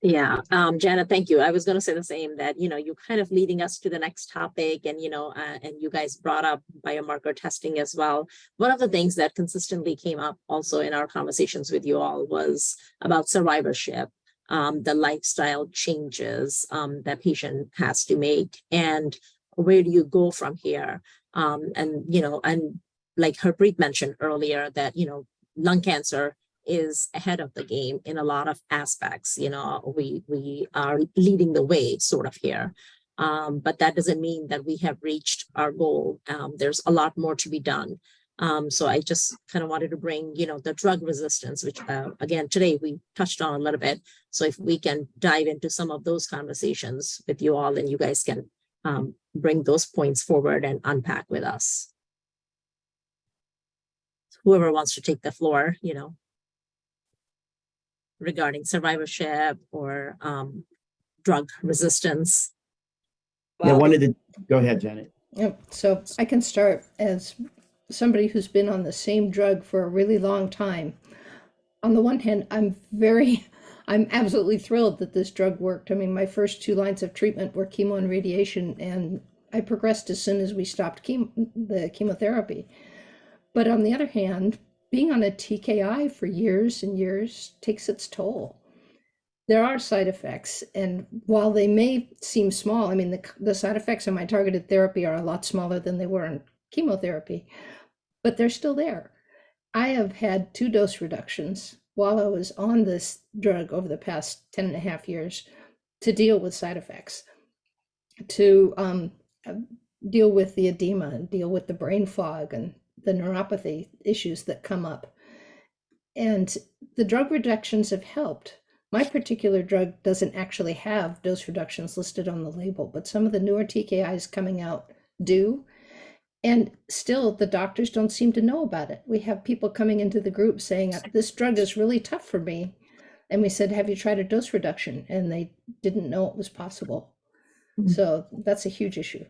Yeah, Janet, thank you. I was going to say the same, that, you know, you're kind of leading us to the next topic, and, you know, and you guys brought up biomarker testing as well. One of the things that consistently came up also in our conversations with you all was about survivorship, the lifestyle changes that patient has to make, and where do you go from here? And, you know, and like Harpreet mentioned earlier that, you know, lung cancer is ahead of the game in a lot of aspects. You know, we are leading the way sort of here. But that doesn't mean that we have reached our goal. There's a lot more to be done. So I just kind of wanted to bring, you know, the drug resistance, which again, today we touched on a little bit. So if we can dive into some of those conversations with you all, and you guys can bring those points forward and unpack with us. Whoever wants to take the floor, you know, regarding survivorship or drug resistance. Yeah, wanted to go ahead, Janet. Yep. So I can start as somebody who's been on the same drug for a really long time. On the one hand, I'm absolutely thrilled that this drug worked. I mean, my first 2 lines of treatment were chemo and radiation, and I progressed as soon as we stopped the chemotherapy. But on the other hand, being on a TKI for years and years takes its toll. There are side effects, and while they may seem small, I mean, the side effects of my targeted therapy are a lot smaller than they were in chemotherapy, but they're still there. I have had 2 dose reductions while I was on this drug over the past 10 and a half years to deal with side effects, to deal with the edema, and deal with the brain fog and the neuropathy issues that come up. And the drug reductions have helped. My particular drug doesn't actually have dose reductions listed on the label, but some of the newer TKIs coming out do. And still, the doctors don't seem to know about it. We have people coming into the group saying, this drug is really tough for me. And we said, have you tried a dose reduction? And they didn't know it was possible. Mm-hmm. So that's a huge issue.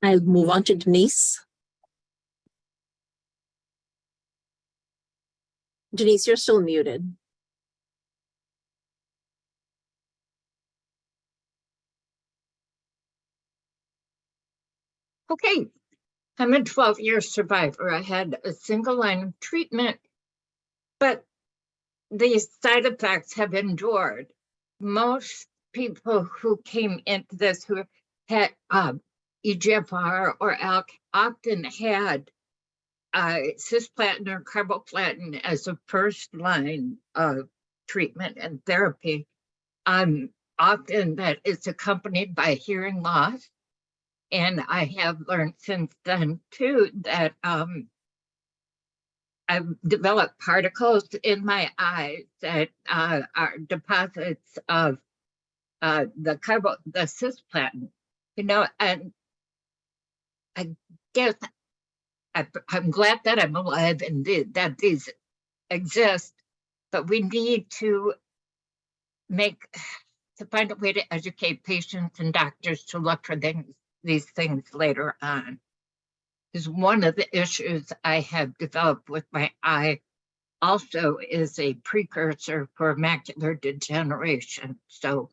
I'll move on to Denise. Denise, you're still muted. Okay, I'm a 12-year survivor. I had a single line of treatment, but these side effects have endured. Most people who came into this who had EGFR or ALK often had cisplatin or carboplatin as a first line of treatment and therapy. Often that is accompanied by hearing loss. And I have learned since then too that I've developed particles in my eyes that are deposits of the cisplatin, you know, and I guess I'm glad that I'm alive and that these exist, but we need to find a way to educate patients and doctors to look for these things later on. Because one of the issues I have developed with my eye also is a precursor for macular degeneration. So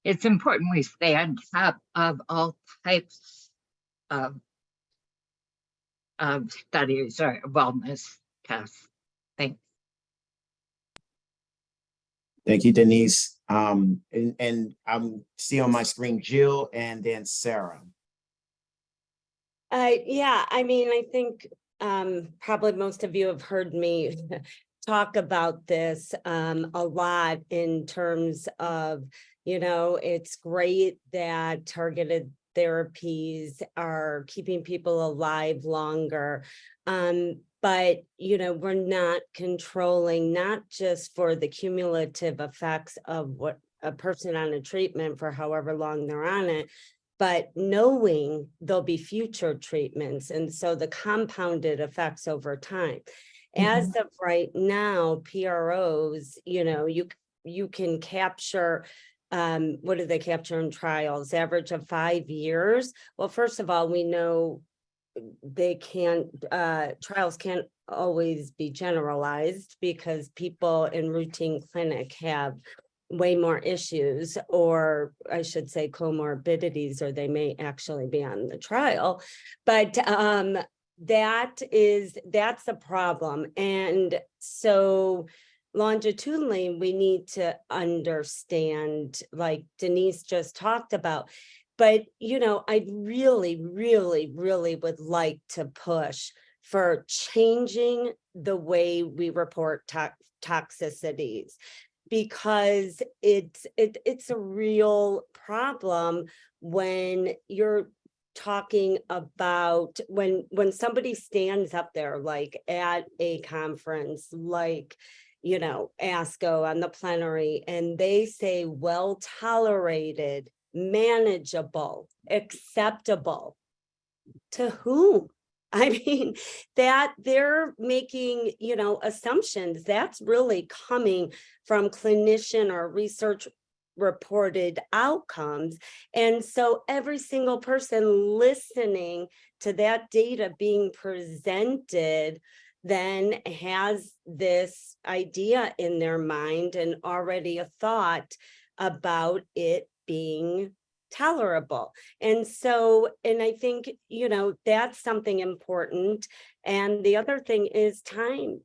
it's important we stay on top of all types of studies or wellness tests. Thanks. Thank you, Denise. And I'm seeing on my screen Jill and then Sarah. Yeah, I mean, I think probably most of you have heard me talk about this a lot in terms of, you know, it's great that targeted therapies are keeping people alive longer. But, you know, we're not controlling, not just for the cumulative effects of what a person on a treatment for however long they're on it, but knowing there'll be future treatments. And so the compounded effects over time. As of right now, PROs, you can capture, what do they capture in trials? Average of 5 years. Well, first of all, we know they can't, trials can't always be generalized because people in routine clinic have way more issues, or I should say comorbidities, or they may actually be on the trial. But that's the problem. And so longitudinally, we need to understand, like Denise just talked about. But, I really, really, really would like to push for changing the way we report toxicities, because it's a real problem when you're talking about when somebody stands up there, like at a conference, like ASCO on the plenary, and they say well tolerated, manageable, acceptable. To whom? I mean, that they're making, assumptions. That's really coming from clinician or research reported outcomes. And so every single person listening to that data being presented then has this idea in their mind and already a thought about it being tolerable. And so, and I think, that's something important. And the other thing is time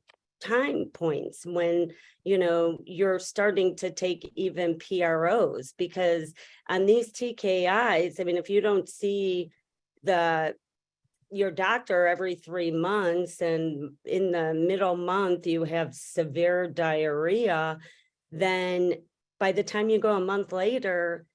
points when, you're starting to take even PROs, because on these TKIs, I mean, if you don't see your doctor every 3 months, and in the middle month you have severe diarrhea, then by the time you go a month later,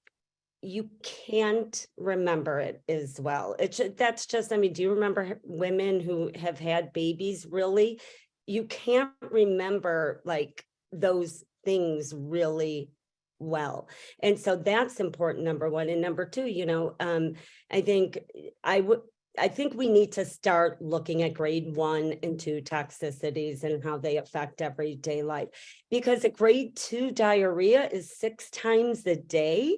you can't remember it as well. That's just, I mean, do you remember women who have had babies? Really? You can't remember like those things really well. And so that's important, number one. And number two, I think we need to start looking at grade 1 and 2 toxicities and how they affect everyday life, because a grade 2 diarrhea is 6 times a day.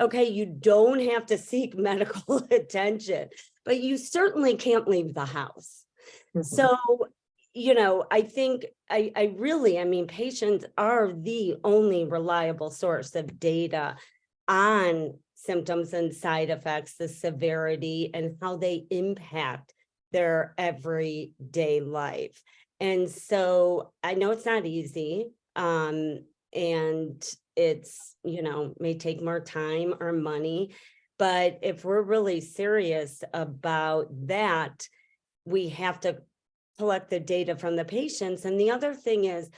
Okay, you don't have to seek medical attention, but you certainly can't leave the house. So, I think I mean, patients are the only reliable source of data on symptoms and side effects, the severity, and how they impact their everyday life. And so I know it's not easy, and it's, may take more time or money, but if we're really serious about that, we have to collect the data from the patients. And the other thing is,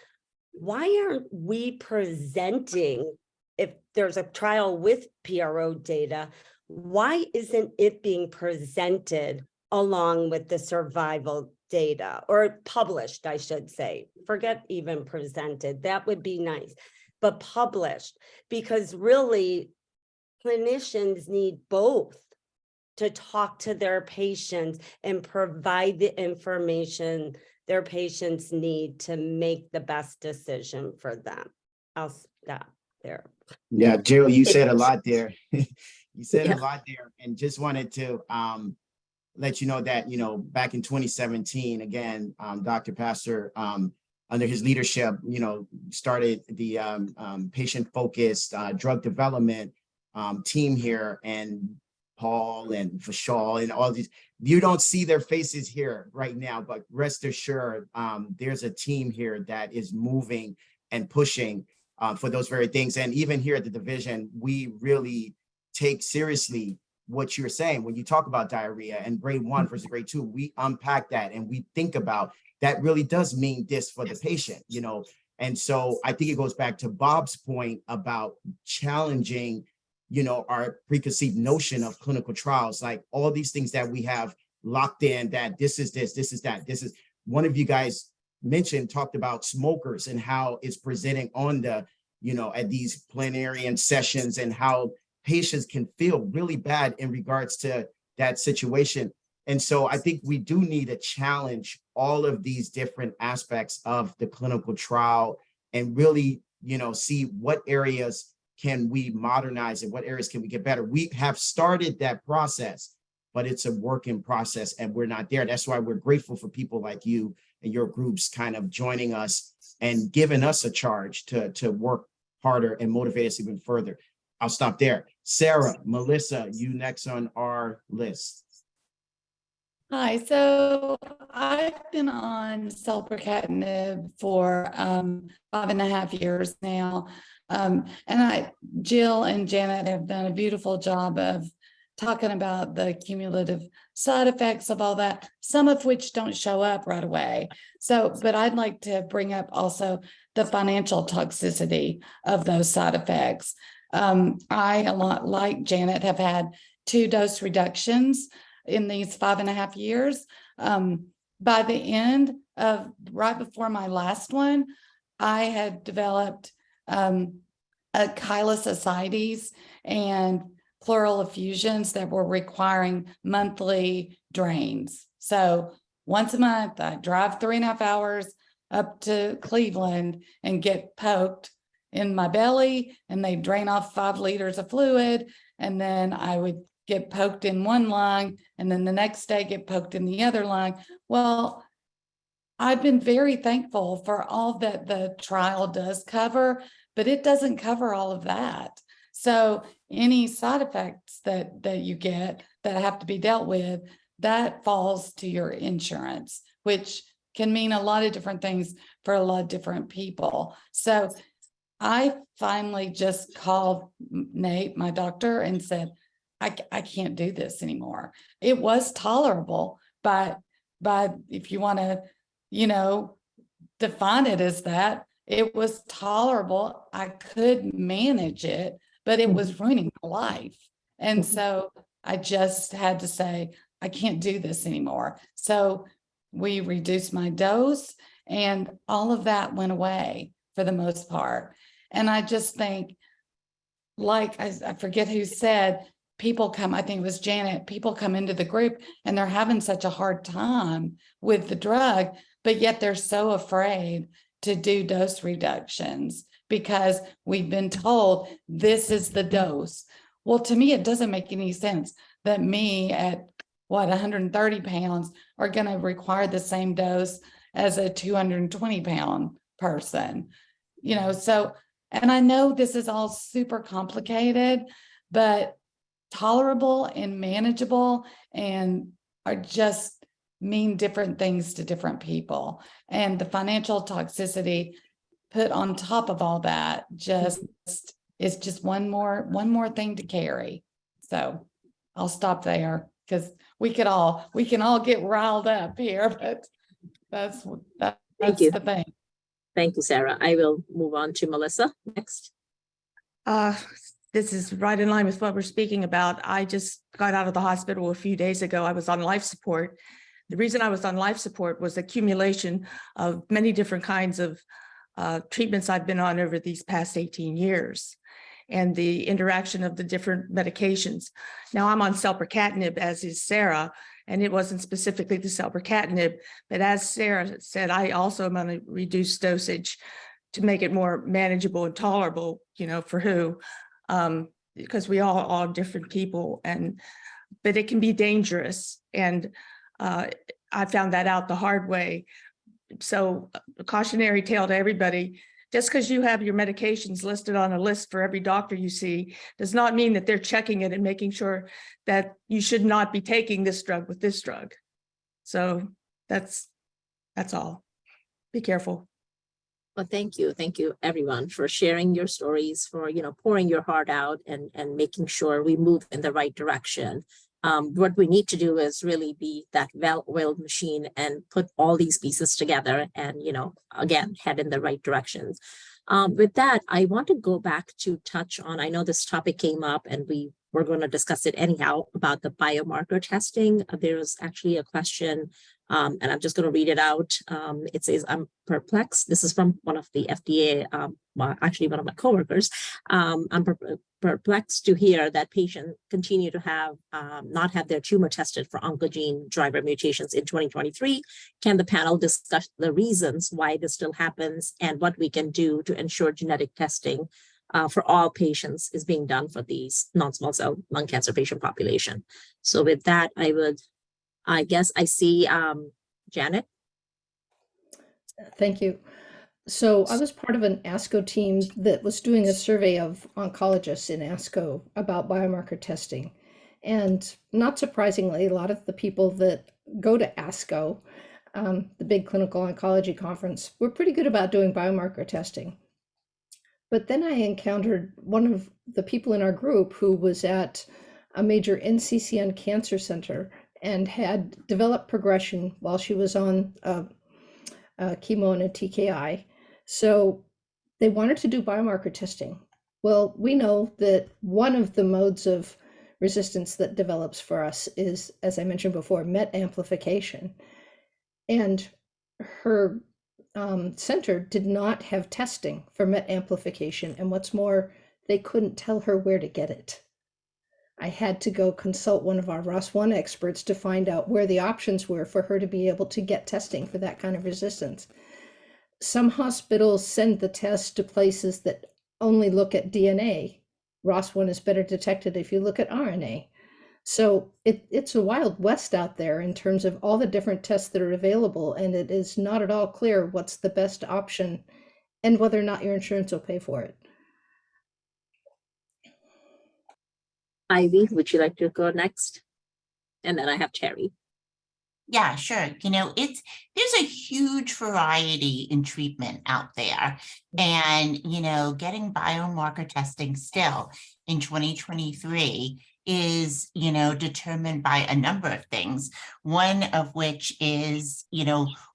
why aren't we presenting, if there's a trial with PRO data, why isn't it being presented along with the survival data, or published, I should say? Forget even presented, that would be nice, but published, because really clinicians need both to talk to their patients and provide the information their patients need to make the best decision for them. I'll stop there. Yeah, Jill, you said a lot there. You said a lot there, and just wanted to let you know that, back in 2017, again, Dr. Pastor, under his leadership, started the patient-focused drug development team here, and Paul and Vishal and all these, you don't see their faces here right now, but rest assured, there's a team here that is moving and pushing for those very things. And even here at the division, we really take seriously what you're saying. When you talk about diarrhea and grade 1 versus grade 2, we unpack that and we think about that really does mean this for the patient, And so I think it goes back to Bob's point about challenging, our preconceived notion of clinical trials, like all these things that we have locked in, that this is this is that, this is, one of you guys talked about smokers and how it's presenting on the, at these plenarian sessions, and how patients can feel really bad in regards to that situation. And so I think we do need to challenge all of these different aspects of the clinical trial and really, see what areas can we modernize and what areas can we get better. We have started that process, but it's a work in process and we're not there. That's why we're grateful for people like you and your groups kind of joining us and giving us a charge to work harder and motivate us even further. I'll stop there. Sarah, Melissa, you next on our list. Hi, so I've been on selpercatinib for 5.5 years now. And Jill and Janet have done a beautiful job of talking about the cumulative side effects of all that, some of which don't show up right away. So, but I'd like to bring up also the financial toxicity of those side effects. I, a lot like Janet, have had 2 dose reductions in these 5.5 years. By the end of right before my last one, I had developed chylous ascites and pleural effusions that were requiring monthly drains. So once a month, I drive 3.5 hours up to Cleveland and get poked in my belly, and they drain off 5 liters of fluid, and then I would get poked in one lung, and then the next day get poked in the other lung. Well, I've been very thankful for all that the trial does cover, but it doesn't cover all of that. So any side effects that you get that have to be dealt with, that falls to your insurance, which can mean a lot of different things for a lot of different people. So I finally just called Nate, my doctor, and said, I can't do this anymore. It was tolerable, but if you want to, define it as that, it was tolerable. I could manage it, but it was ruining my life. And so I just had to say, I can't do this anymore. So we reduced my dose and all of that went away for the most part. And I just think, like I forget who said, people come, I think it was Janet, people come into the group and they're having such a hard time with the drug, but yet they're so afraid to do dose reductions because we've been told this is the dose. Well, to me, it doesn't make any sense that me at 130 pounds are going to require the same dose as a 220-pound person, so, and I know this is all super complicated, but tolerable and manageable and are just mean different things to different people. And the financial toxicity put on top of all that is just one more thing to carry. So I'll stop there because we can all get riled up here, but that's the thing. Thank you, Sarah. I will move on to Melissa next. This is right in line with what we're speaking about. I just got out of the hospital a few days ago. I was on life support. The reason I was on life support was the accumulation of many different kinds of treatments I've been on over these past 18 years and the interaction of the different medications. Now I'm on selpercatinib, as is Sarah, and it wasn't specifically the selpercatinib, but as Sarah said, I also am on a reduced dosage to make it more manageable and tolerable, for who. Because we all are different people, but it can be dangerous. And I found that out the hard way. So a cautionary tale to everybody, just because you have your medications listed on a list for every doctor you see does not mean that they're checking it and making sure that you should not be taking this drug with this drug. So that's all. Be careful. Well, thank you. Thank you, everyone, for sharing your stories, for, pouring your heart out and making sure we move in the right direction. What we need to do is really be that well-oiled machine and put all these pieces together and, again, head in the right directions. With that, I want to go back to touch on, I know this topic came up and we're going to discuss it anyhow about the biomarker testing. There's actually a question, and I'm just going to read it out. It says, I'm perplexed. This is from one of the FDA well, actually one of my coworkers, I'm perplexed to hear that patients continue to have not have their tumor tested for oncogene driver mutations in 2023. Can the panel discuss the reasons why this still happens and what we can do to ensure genetic testing for all patients is being done for these non-small cell lung cancer patient population? So with that, I guess I see Janet. Thank you. So I was part of an ASCO team that was doing a survey of oncologists in ASCO about biomarker testing. And not surprisingly, a lot of the people that go to ASCO, the big clinical oncology conference, were pretty good about doing biomarker testing. But then I encountered one of the people in our group who was at a major NCCN cancer center and had developed progression while she was on chemo and a TKI. So they wanted to do biomarker testing. Well, we know that one of the modes of resistance that develops for us is, as I mentioned before, MET amplification. And her center did not have testing for MET amplification. And what's more, they couldn't tell her where to get it. I had to go consult one of our ROS1 experts to find out where the options were for her to be able to get testing for that kind of resistance. Some hospitals send the test to places that only look at DNA. ROS1 is better detected if you look at RNA. So it's a wild west out there in terms of all the different tests that are available, and it is not at all clear what's the best option and whether or not your insurance will pay for it. Ivy, would you like to go next? And then I have Terry. Yeah, sure. There's a huge variety in treatment out there. And, getting biomarker testing still in 2023 is, determined by a number of things. One of which is,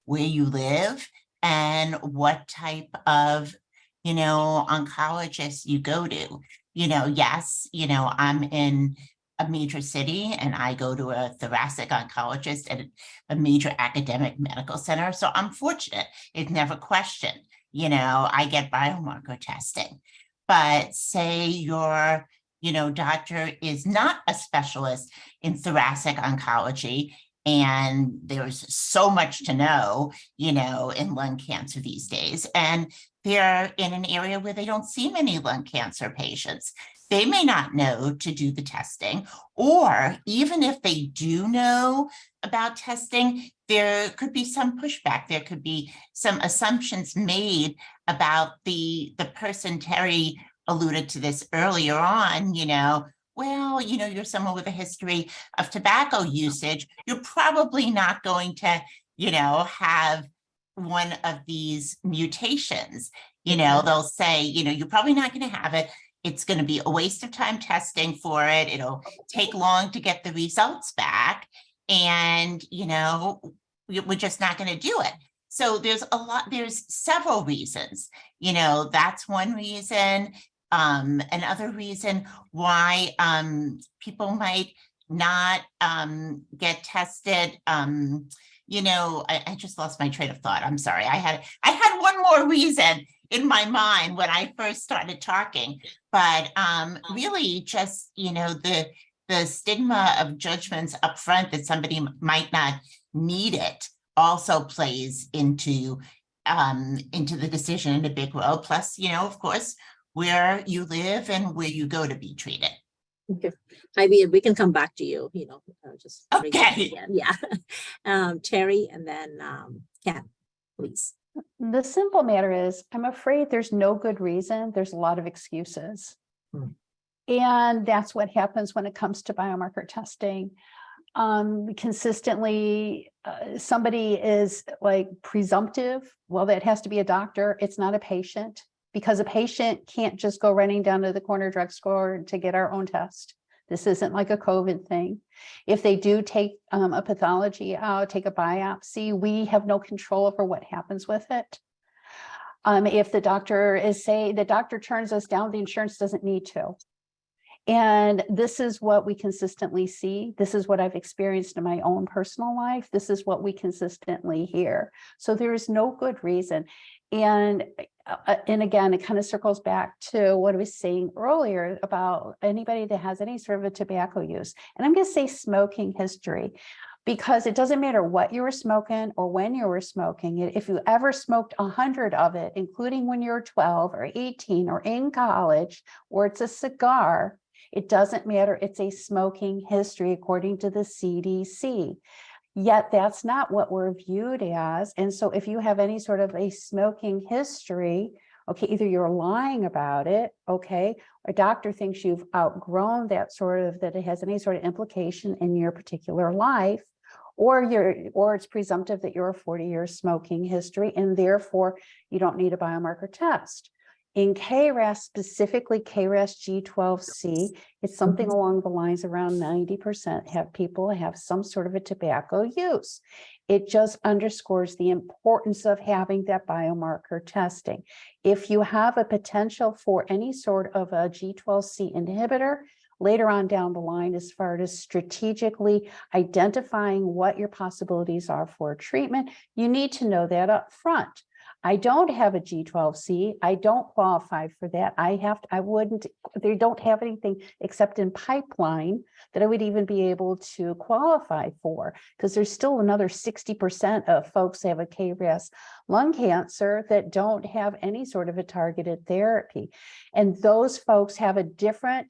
where you live and what type of, oncologist you go to. Yes, I'm in a major city and I go to a thoracic oncologist at a major academic medical center. So I'm fortunate. It's never questioned. I get biomarker testing. But say your, doctor is not a specialist in thoracic oncology, and there's so much to know, in lung cancer these days. And they're in an area where they don't see many lung cancer patients. They may not know to do the testing, or even if they do know about testing, there could be some pushback. There could be some assumptions made about the person. Terry alluded to this earlier on, well, you're someone with a history of tobacco usage. You're probably not going to, have one of these mutations. They'll say, you're probably not going to have it. It's going to be a waste of time testing for it. It'll take long to get the results back. And, we're just not going to do it. So there's several reasons, that's one reason. Another reason why people might not get tested. I just lost my train of thought. I'm sorry. I had one more reason in my mind when I first started talking, but really just, the stigma of judgments up front that somebody might not need it also plays into the decision in a big role. Plus, of course, where you live and where you go to be treated. Okay. Ivy, we can come back to you, just okay. Yeah. Terry, and then Ken, please. The simple matter is, I'm afraid there's no good reason. There's a lot of excuses. And that's what happens when it comes to biomarker testing. Consistently, somebody is like presumptive. Well, that has to be a doctor. It's not a patient, because a patient can't just go running down to the corner drugstore to get our own test. This isn't like a COVID thing. If they do take a pathology out, take a biopsy, we have no control over what happens with it. If the doctor turns us down, the insurance doesn't need to. And this is what we consistently see. This is what I've experienced in my own personal life. This is what we consistently hear. So there is no good reason. And and again, it kind of circles back to what I was saying earlier about anybody that has any sort of a tobacco use. And I'm going to say smoking history, because it doesn't matter what you were smoking or when you were smoking it. If you ever smoked 100 of it, including when you're 12 or 18 or in college, or it's a cigar, it doesn't matter. It's a smoking history according to the CDC. Yet that's not what we're viewed as. And so if you have any sort of a smoking history, okay, either you're lying about it, okay, or a doctor thinks you've outgrown that it has any sort of implication in your particular life, or it's presumptive that you're a 40-year smoking history, and therefore you don't need a biomarker test. In KRAS, specifically KRAS G12C, it's something along the lines around 90% have some sort of a tobacco use. It just underscores the importance of having that biomarker testing. If you have a potential for any sort of a G12C inhibitor, later on down the line, as far as strategically identifying what your possibilities are for treatment, you need to know that up front. I don't have a G12C. I don't qualify for that. They don't have anything except in pipeline that I would even be able to qualify for, because there's still another 60% of folks that have a KRAS lung cancer that don't have any sort of a targeted therapy. And those folks have a different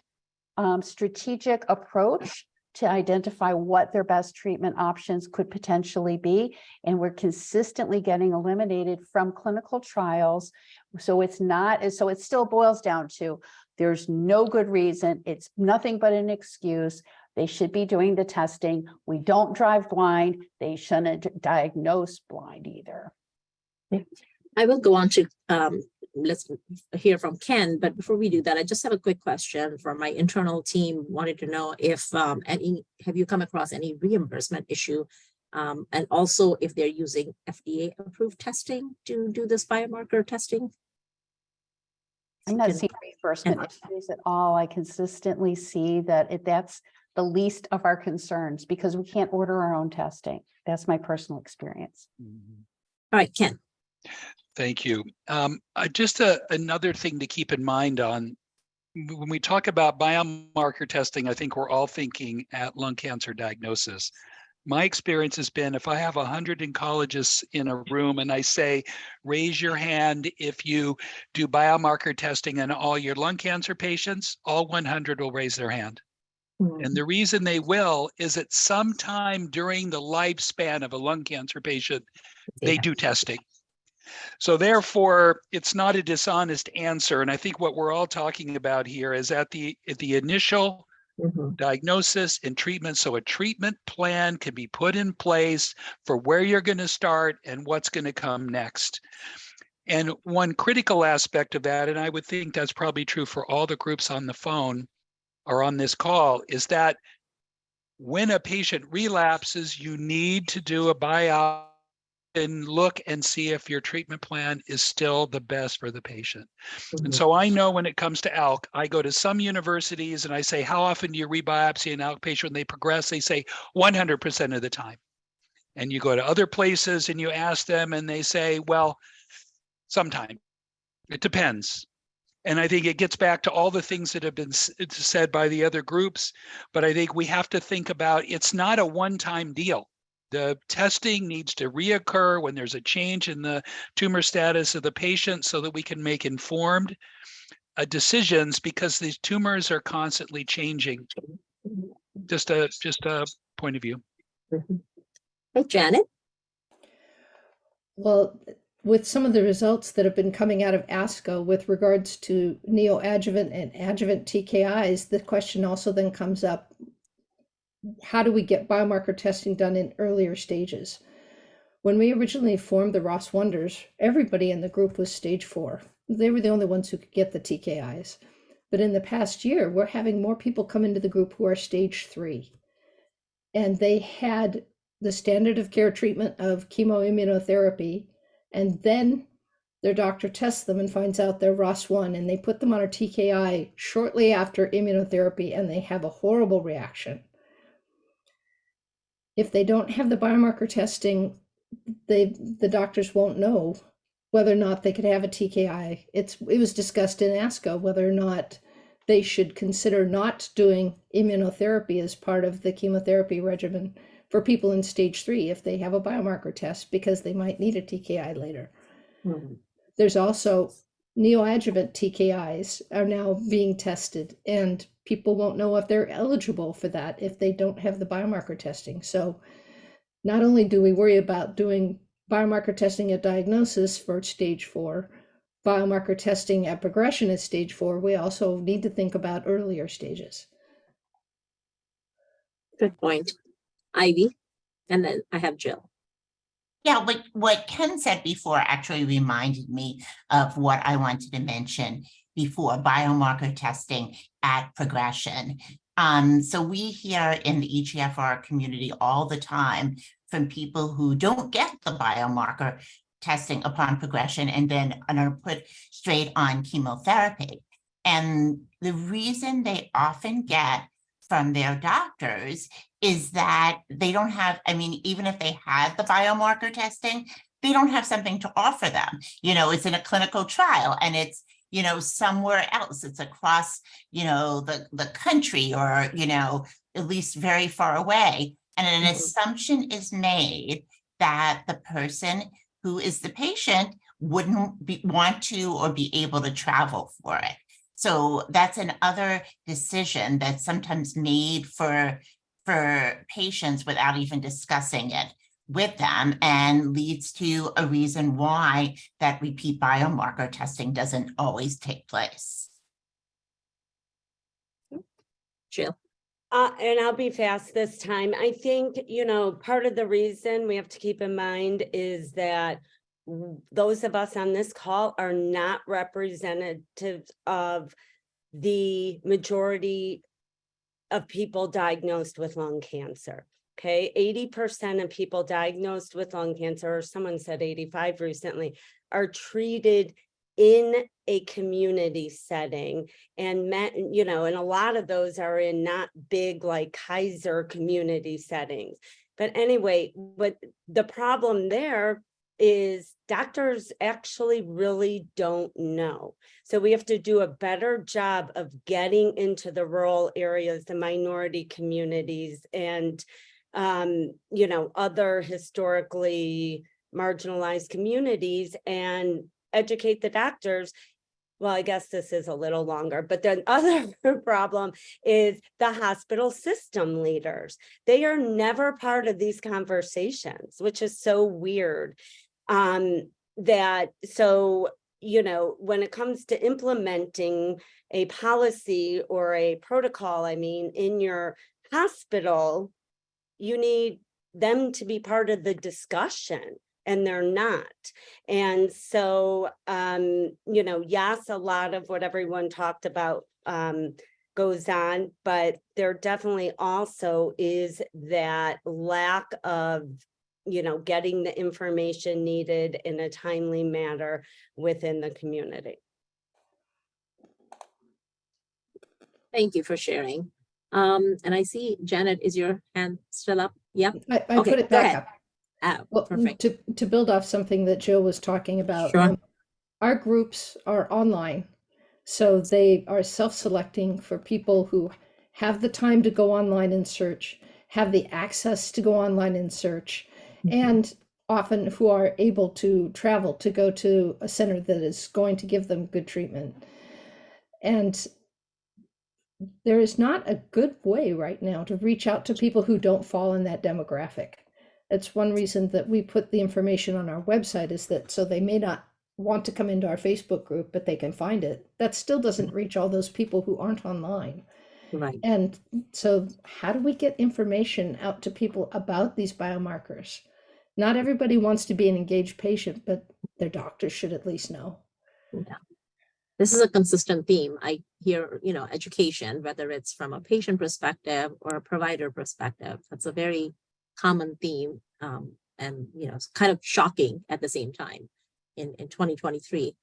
strategic approach to identify what their best treatment options could potentially be. And we're consistently getting eliminated from clinical trials. So it still boils down to, there's no good reason. It's nothing but an excuse. They should be doing the testing. We don't drive blind. They shouldn't diagnose blind either. I will go on to, let's hear from Ken, but before we do that, I just have a quick question from my internal team. Wanted to know if have you come across any reimbursement issue, and also if they're using FDA approved testing to do this biomarker testing? I'm not seeing reimbursement issues at all. I consistently see that that's the least of our concerns, because we can't order our own testing. That's my personal experience. All right, Ken. Thank you. Just another thing to keep in mind on when we talk about biomarker testing, I think we're all thinking at lung cancer diagnosis. My experience has been, if I have 100 oncologists in a room and I say, raise your hand if you do biomarker testing on all your lung cancer patients, all 100 will raise their hand. And the reason they will is that sometime during the lifespan of a lung cancer patient, they do testing. So therefore, it's not a dishonest answer. And I think what we're all talking about here is at the initial diagnosis and treatment. So a treatment plan can be put in place for where you're going to start and what's going to come next. And one critical aspect of that, and I would think that's probably true for all the groups on the phone or on this call, is that when a patient relapses, you need to do a biopsy and look and see if your treatment plan is still the best for the patient. And so I know when it comes to ALK, I go to some universities and I say, how often do you rebiopsy an ALK patient when they progress? They say 100% of the time. And you go to other places and you ask them and they say, well, sometime. It depends. And I think it gets back to all the things that have been said by the other groups, but I think we have to think about, it's not a one-time deal. The testing needs to reoccur when there's a change in the tumor status of the patient so that we can make informed decisions, because these tumors are constantly changing. Just a point of view. Hey, Janet. Well, with some of the results that have been coming out of ASCO with regards to neoadjuvant and adjuvant TKIs, the question also then comes up, how do we get biomarker testing done in earlier stages? When we originally formed the ROS Wonders, everybody in the group was stage 4. They were the only ones who could get the TKIs. But in the past year, we're having more people come into the group who are stage 3. And they had the standard of care treatment of chemoimmunotherapy, and then their doctor tests them and finds out they're ROS1, and they put them on a TKI shortly after immunotherapy, and they have a horrible reaction. If they don't have the biomarker testing, the doctors won't know whether or not they could have a TKI. It was discussed in ASCO whether or not they should consider not doing immunotherapy as part of the chemotherapy regimen for people in stage 3 if they have a biomarker test, because they might need a TKI later. There's also neoadjuvant TKIs are now being tested, and people won't know if they're eligible for that if they don't have the biomarker testing. So not only do we worry about doing biomarker testing at diagnosis for stage 4, biomarker testing at progression at stage 4, we also need to think about earlier stages. Good point. Ivy, and then I have Jill. Yeah, what Ken said before actually reminded me of what I wanted to mention before, biomarker testing at progression. So we hear in the EGFR community all the time from people who don't get the biomarker testing upon progression and then are put straight on chemotherapy. And the reason they often get from their doctors is that they don't have, I mean, even if they had the biomarker testing, they don't have something to offer them. You know, it's in a clinical trial and it's, you know, somewhere else. It's across, you know, the country, or, you know, at least very far away. And an assumption is made that the person who is the patient wouldn't want to or be able to travel for it. So that's another decision that's sometimes made for patients without even discussing it with them, and leads to a reason why that repeat biomarker testing doesn't always take place. Jill. And I'll be fast this time. I think, you know, part of the reason we have to keep in mind is that those of us on this call are not representative of the majority of people diagnosed with lung cancer. Okay, 80% of people diagnosed with lung cancer, or someone said 85 recently, are treated in a community setting, and you know, and a lot of those are in not big like Kaiser community settings. But anyway, what the problem there is, doctors actually really don't know. So we have to do a better job of getting into the rural areas, the minority communities, and you know, other historically marginalized communities, and educate the doctors. Well, I guess this is a little longer, but the other problem is the hospital system leaders. They are never part of these conversations, which is so weird. So, you know, when it comes to implementing a policy or a protocol, I mean, in your hospital, you need them to be part of the discussion, and they're not. And so, you know, yes, a lot of what everyone talked about goes on, but there definitely also is that lack of, you know, getting the information needed in a timely manner within the community. Thank you for sharing. And I see, Janet, is your hand still up? Yep. I Okay, put it go back ahead. up. Well, perfect. To build off something that Jill was talking about, Sure. our groups are online, so they are self-selecting for people who have the time to go online and search, have the access to go online and search, and often who are able to travel to go to a center that is going to give them good treatment. And there is not a good way right now to reach out to people who don't fall in that demographic. It's one reason that we put the information on our website, is that so they may not want to come into our Facebook group, but they can find it. That still doesn't reach all those people who aren't online. Right. And so how do we get information out to people about these biomarkers? Not everybody wants to be an engaged patient, but their doctor should at least know. Yeah. This is a consistent theme. I hear, you know, education, whether it's from a patient perspective or a provider perspective. That's a very common theme, and, you know, it's kind of shocking at the same time in 2023.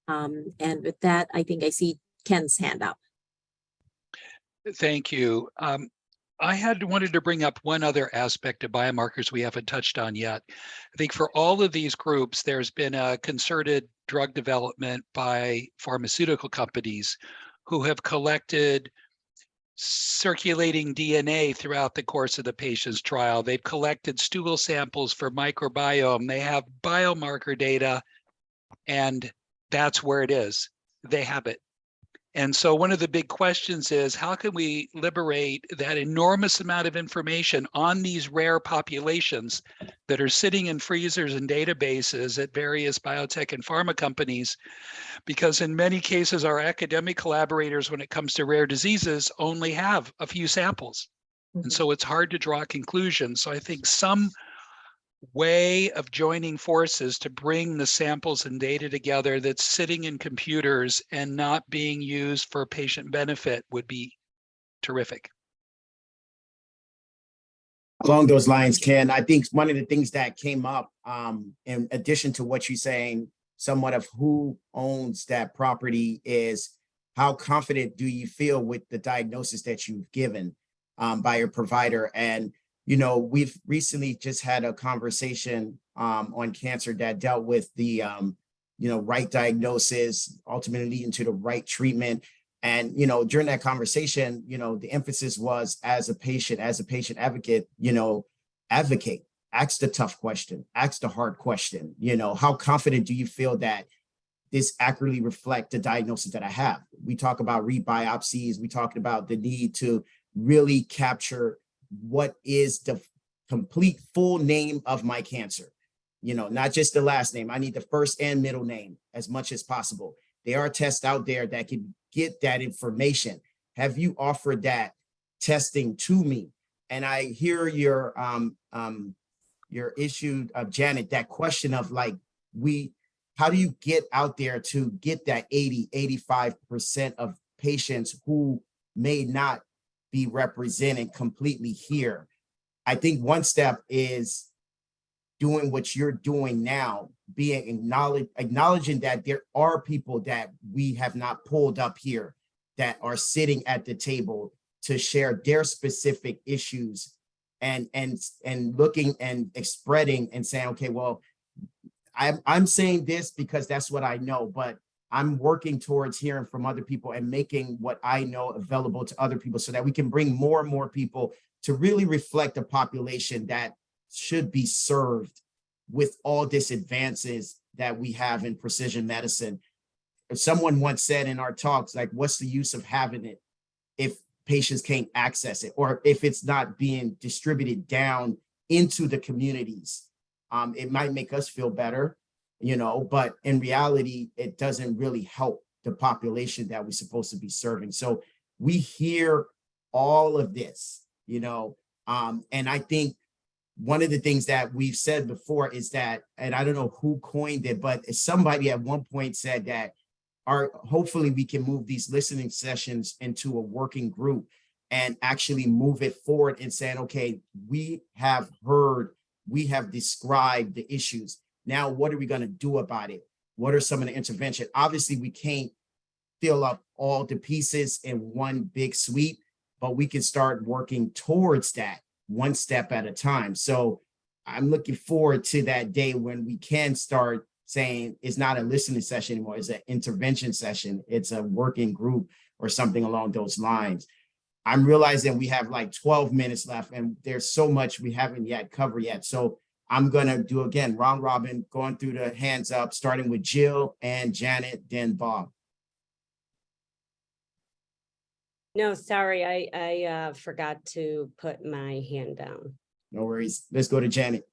And with that, I think I see Ken's hand up. Thank you. wanted to bring up one other aspect of biomarkers we haven't touched on yet. I think for all of these groups, there's been a concerted drug development by pharmaceutical companies who have collected circulating DNA throughout the course of the patient's trial. They've collected stool samples for microbiome. They have biomarker data, and that's where it is. They have it. And so one of the big questions is, how can we liberate that enormous amount of information on these rare populations that are sitting in freezers and databases at various biotech and pharma companies? Because in many cases, our academic collaborators, when it comes to rare diseases, only have a few samples. And so it's hard to draw conclusions. So I think some way of joining forces to bring the samples and data together that's sitting in computers and not being used for patient benefit would be terrific. Along those lines, Ken, I think one of the things that came up, in addition to what you're saying, somewhat of who owns that property, is how confident do you feel with the diagnosis that you've given by your provider? And you know, we've recently just had a conversation on cancer that dealt with the, right diagnosis, ultimately leading to the right treatment. And, during that conversation, the emphasis was as a patient advocate, advocate, ask the tough question, ask the hard question, how confident do you feel that this accurately reflect the diagnosis that I have? We talk about rebiopsies. We talked about the need to really capture what is the complete full name of my cancer, not just the last name. I need the first and middle name as much as possible. There are tests out there that can get that information. Have you offered that testing to me? And I hear your issue, Janet, that question of like, how do you get out there to get that 85% of patients who may not be represented completely here? I think one step is doing what you're doing now, acknowledging that there are people that we have not pulled up here that are sitting at the table to share their specific issues and looking and spreading and saying, okay, well, I'm saying this because that's what I know, but I'm working towards hearing from other people and making what I know available to other people so that we can bring more and more people to really reflect a population that should be served with all these advances that we have in precision medicine. Someone once said in our talks, like, what's the use of having it if patients can't access it, or if it's not being distributed down into the communities? It might make us feel better, but in reality, it doesn't really help the population that we're supposed to be serving. So we hear all of this, and I think one of the things that we've said before is that, and I don't know who coined it, but somebody at one point said that hopefully we can move these listening sessions into a working group and actually move it forward and saying, okay, we have heard, we have described the issues. Now, what are we going to do about it? What are some of the intervention? Obviously, we can't fill up all the pieces in one big sweep, but we can start working towards that one step at a time. So I'm looking forward to that day when we can start saying it's not a listening session anymore, it's an intervention session, it's a working group or something along those lines. I'm realizing we have like 12 minutes left and there's so much we haven't yet covered yet. So I'm going to do, again, round robin, going through the hands up, starting with Jill and Janet, then Bob. No, sorry, I forgot to put my hand down. No worries. Let's go to Janet.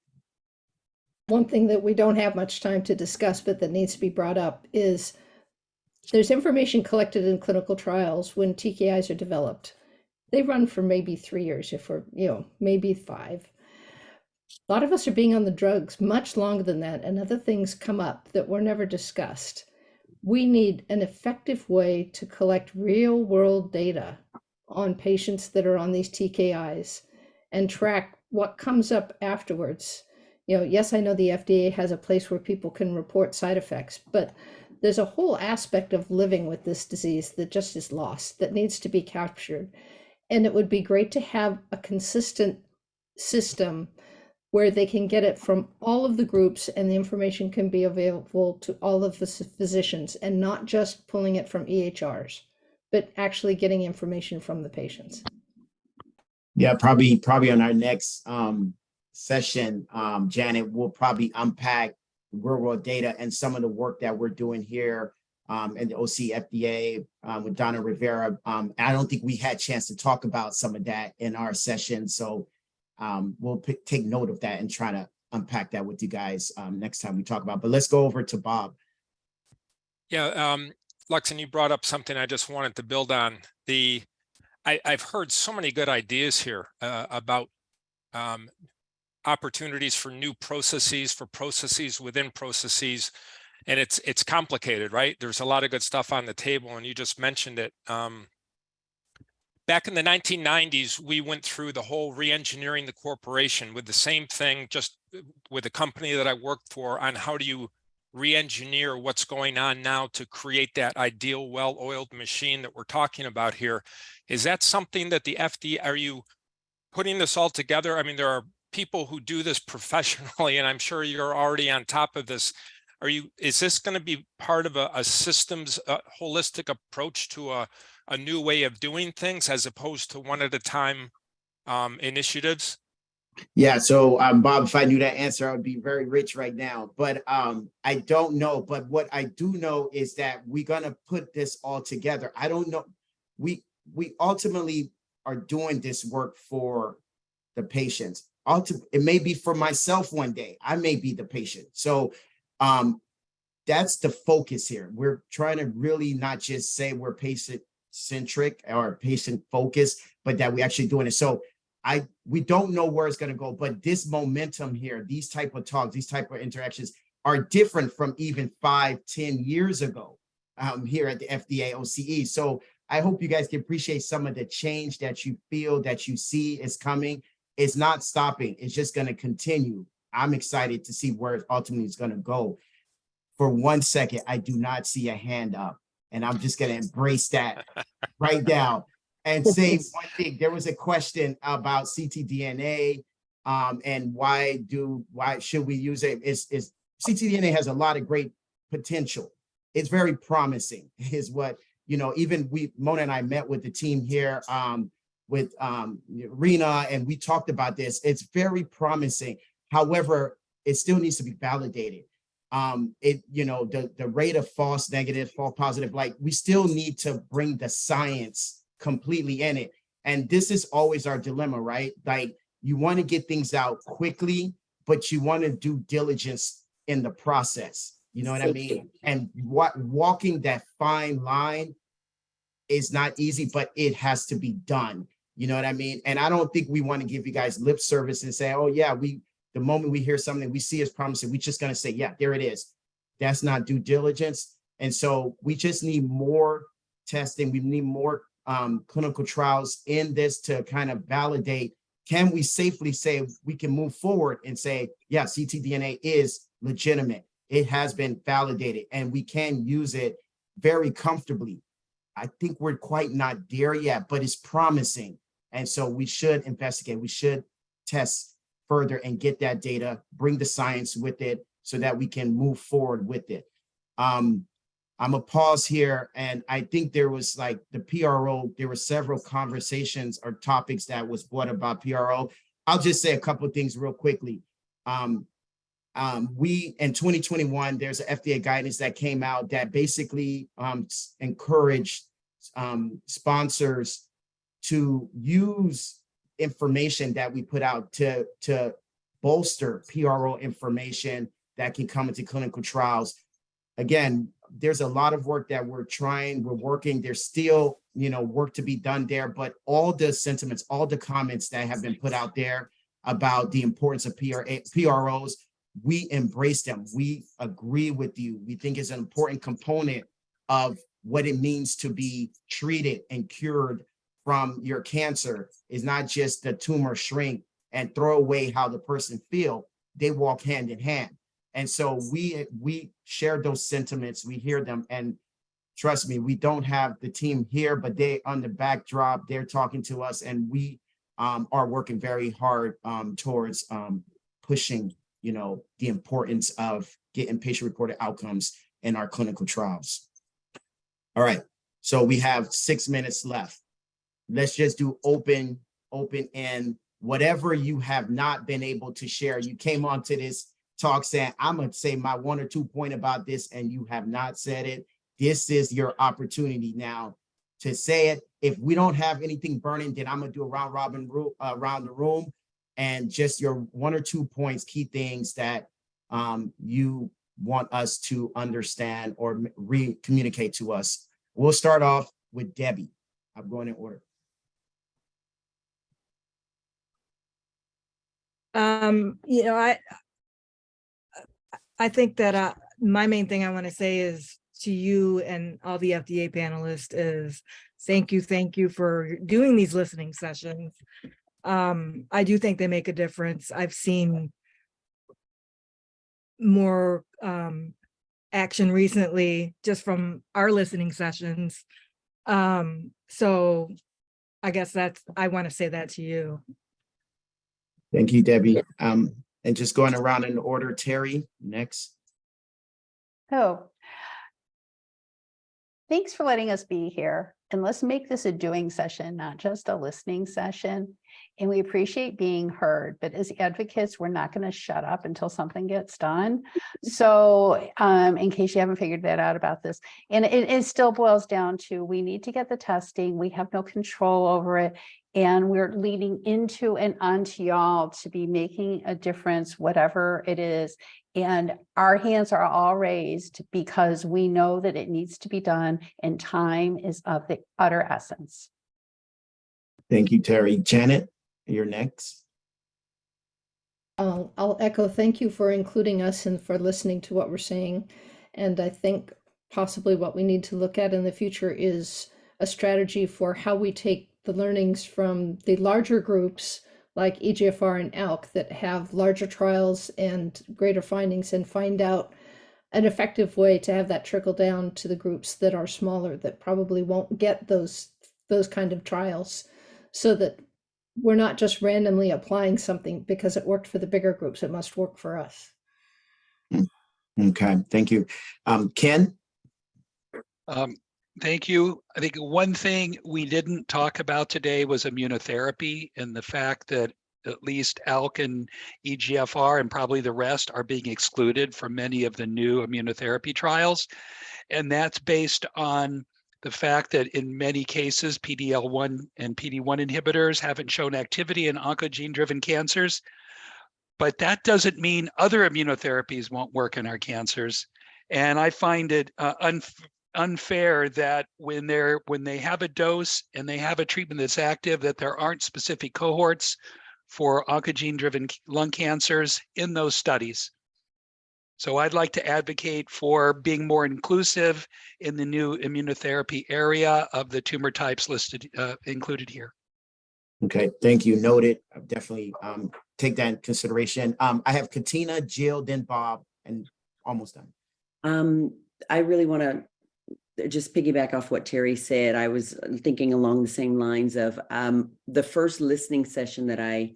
One thing that we don't have much time to discuss, but that needs to be brought up is there's information collected in clinical trials when TKIs are developed. They run for maybe 3 years, if we're, maybe 5. A lot of us are being on the drugs much longer than that, and other things come up that were never discussed. We need an effective way to collect real world data on patients that are on these TKIs and track what comes up afterwards. Yes, I know the FDA has a place where people can report side effects, but there's a whole aspect of living with this disease that just is lost, that needs to be captured. And it would be great to have a consistent system where they can get it from all of the groups and the information can be available to all of the physicians and not just pulling it from EHRs, but actually getting information from the patients. Yeah, probably on our next session, Janet, we'll probably unpack real world data and some of the work that we're doing here in the OC FDA with Donna Rivera. I don't think we had a chance to talk about some of that in our session. So we'll take note of that and try to unpack that with you guys next time we talk about. But let's go over to Bob. Yeah, Luxon, you brought up something I just wanted to build on. I've heard so many good ideas here about opportunities for new processes, for processes within processes, and it's complicated, right? There's a lot of good stuff on the table, and you just mentioned it. Back in the 1990s, we went through the whole re-engineering the corporation with the same thing, just with the company that I worked for, on how do you re-engineer what's going on now to create that ideal well-oiled machine that we're talking about here. Is that something that the FDA, are you putting this all together? I mean, there are people who do this professionally, and I'm sure you're already on top of this. Is this going to be part of a systems, holistic approach to a new way of doing things as opposed to one at a time initiatives? Yeah, so Bob, if I knew that answer, I would be very rich right now. But I don't know. But what I do know is that we're gonna put this all together. I don't know. We ultimately are doing this work for the patients. It may be for myself one day. I may be the patient. So that's the focus here. We're trying to really not just say we're patient-centric or patient-focused, but that we're actually doing it. So we don't know where it's going to go, but this momentum here, these type of talks, these type of interactions are different from even 5-10 years ago here at the FDA OCE. So I hope you guys can appreciate some of the change that you feel, that you see is coming. It's not stopping. It's just going to continue. I'm excited to see where it ultimately is going to go. For 1 second, I do not see a hand up, and I'm just going to embrace that right now. And say one thing, there was a question about ctDNA and why should we use it? ctDNA has a lot of great potential. It's very promising is what, even Mona and I met with the team here with Rena, and we talked about this. It's very promising. However, it still needs to be validated. The rate of false negative, false positive, like we still need to bring the science completely in it. And this is always our dilemma, right? Like you want to get things out quickly, but you want to do diligence in the process. You know what I mean? And walking that fine line is not easy, but it has to be done. You know what I mean? And I don't think we want to give you guys lip service and say, oh yeah, the moment we hear something we see as promising, we're just going to say, yeah, there it is. That's not due diligence. And so we just need more testing. We need more clinical trials in this to kind of validate, can we safely say we can move forward and say, yeah, ctDNA is legitimate. It has been validated and we can use it very comfortably. I think we're quite not there yet, but it's promising. And so we should investigate, we should test further and get that data, bring the science with it so that we can move forward with it. I'm gonna pause here, and I think there was like the PRO, there were several conversations or topics that was brought about PRO. I'll just say a couple of things real quickly. We, in 2021, there's an FDA guidance that came out that basically encouraged sponsors to use information that we put out to bolster PRO information that can come into clinical trials. Again, there's a lot of work that we're working. There's still, work to be done there, but all the sentiments, all the comments that have been put out there about the importance of PROs, we embrace them. We agree with you. We think it's an important component of what it means to be treated and cured from your cancer. Is not just the tumor shrink and throw away how the person feel. They walk hand in hand. And so we share those sentiments, we hear them, and trust me, we don't have the team here, but they on the backdrop, they're talking to us, and we are working very hard towards pushing, the importance of getting patient-reported outcomes in our clinical trials. All right, so we have 6 minutes left. Let's just do open end. Whatever you have not been able to share, you came onto this talk saying, I'm going to say my 1 or 2 point about this, and you have not said it. This is your opportunity now to say it. If we don't have anything burning, then I'm going to do a round robin around the room, and just your 1 or 2 points, key things that you want us to understand or communicate to us. We'll start off with Debbie. I'm going in order. I think that my main thing I want to say is to you and all the FDA panelists is thank you for doing these listening sessions. I do think they make a difference. I've seen more action recently just from our listening sessions. So I guess I want to say that to you. Thank you, Debbie. And just going around in order, Terry, next. Oh, thanks for letting us be here. And let's make this a doing session, not just a listening session. And we appreciate being heard, but as advocates, we're not going to shut up until something gets done. So in case you haven't figured that out about this, and it still boils down to, we need to get the testing. We have no control over it. And we're leading into and onto y'all to be making a difference, whatever it is. And our hands are all raised because we know that it needs to be done, and time is of the utter essence. Thank you, Terry. Janet, you're next. I'll echo thank you for including us and for listening to what we're saying. And I think possibly what we need to look at in the future is a strategy for how we take the learnings from the larger groups like EGFR and ALK that have larger trials and greater findings, and find out an effective way to have that trickle down to the groups that are smaller, that probably won't get those kind of trials, so that we're not just randomly applying something because it worked for the bigger groups. It must work for us. Okay, thank you. Ken? Thank you. I think one thing we didn't talk about today was immunotherapy, and the fact that at least ALK and EGFR and probably the rest are being excluded from many of the new immunotherapy trials. And that's based on the fact that in many cases, PD-L1 and PD-1 inhibitors haven't shown activity in oncogene-driven cancers. But that doesn't mean other immunotherapies won't work in our cancers. And I find it unfair that when they have a dose and they have a treatment that's active, that there aren't specific cohorts for oncogene-driven lung cancers in those studies. So I'd like to advocate for being more inclusive in the new immunotherapy area of the tumor types listed, included here. Okay, thank you. Noted. I'll definitely take that in consideration. I have Katina, Jill, then Bob, and almost done. I really want to just piggyback off what Terry said. I was thinking along the same lines of the first listening session that I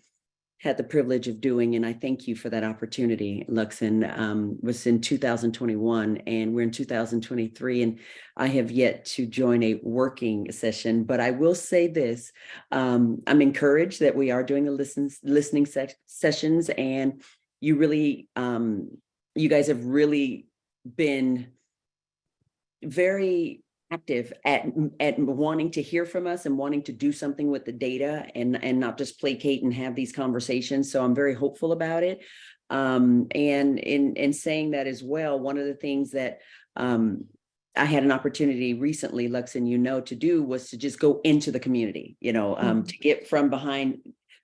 had the privilege of doing, and I thank you for that opportunity, Luxon, was in 2021, and we're in 2023, and I have yet to join a working session. But I will say this, I'm encouraged that we are doing the listening sessions, and you really, you guys have really been very active at wanting to hear from us and wanting to do something with the data, and not just placate and have these conversations. So I'm very hopeful about it. And in saying that as well, one of the things that I had an opportunity recently, Luxon, to do was to just go into the community, to get from behind,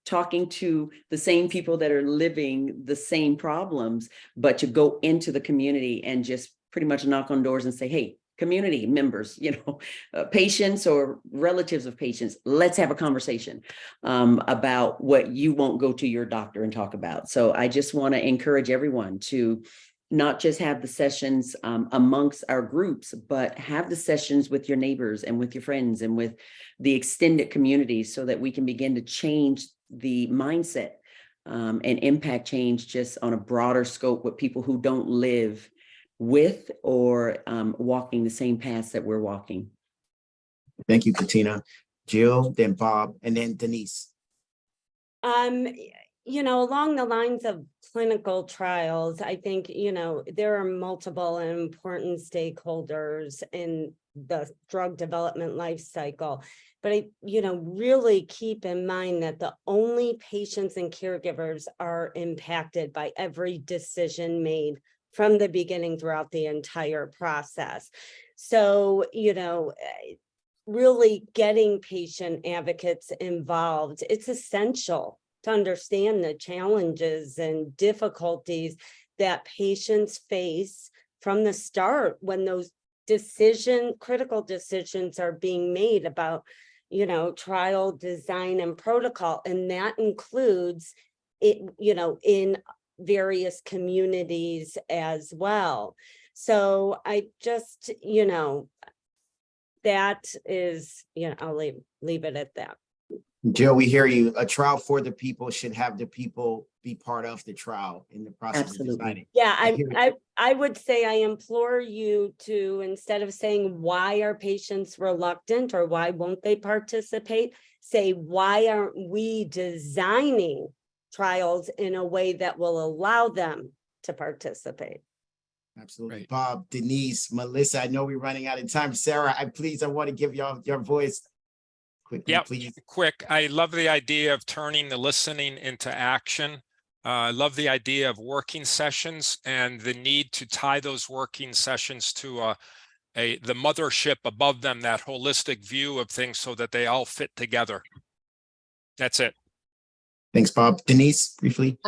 talking to the same people that are living the same problems, but to go into the community and just pretty much knock on doors and say, hey, community members, patients or relatives of patients, let's have a conversation about what you won't go to your doctor and talk about. So I just want to encourage everyone to not just have the sessions amongst our groups, but have the sessions with your neighbors and with your friends and with the extended community so that we can begin to change the mindset and impact change just on a broader scope with people who don't live with or walking the same paths that we're walking. Thank you, Katina. Jill, then Bob, and then Denise. Along the lines of clinical trials, I think, there are multiple and important stakeholders in the drug development life cycle. But really keep in mind that the only patients and caregivers are impacted by every decision made from the beginning throughout the entire process. So, really getting patient advocates involved, it's essential to understand the challenges and difficulties that patients face from the start when those critical decisions are being made about, trial design and protocol. And that includes it, in various communities as well. So I just, that is, I'll leave it at that. Jill, we hear you. A trial for the people should have the people be part of the trial in the process of deciding. Yeah, I would say I implore you to, instead of saying why are patients reluctant or why won't they participate, say why aren't we designing trials in a way that will allow them to participate. Absolutely. Right. Bob, Denise, Melissa, I know we're running out of time. Sarah, I want to give y'all your voice quickly, please. Quick. I love the idea of turning the listening into action. I love the idea of working sessions and the need to tie those working sessions to the mothership above them, that holistic view of things so that they all fit together. That's it. Thanks, Bob. Denise, briefly.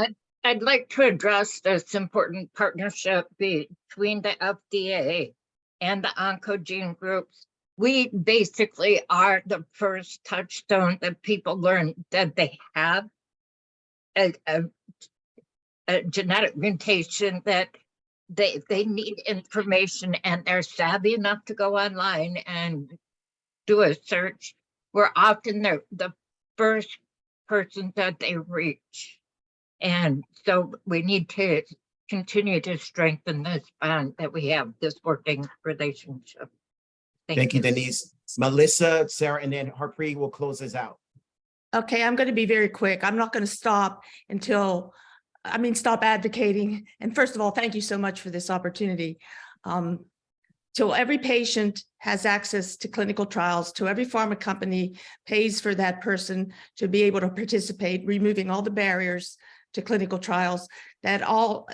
I'd like to address this important partnership between the FDA and the oncogene groups. We basically are the first touchstone that people learn that they have a genetic mutation, that they need information, and they're savvy enough to go online and do a search. We're often the first person that they reach. And so we need to continue to strengthen this bond that we have, this working relationship. Thank you, Denise. Melissa, Sarah, and then Harpreet will close us out. Okay, I'm going to be very quick. I'm not going to stop advocating. And first of all, thank you so much for this opportunity. So every patient has access to clinical trials, to every pharma company pays for that person to be able to participate, removing all the barriers to clinical trials, that all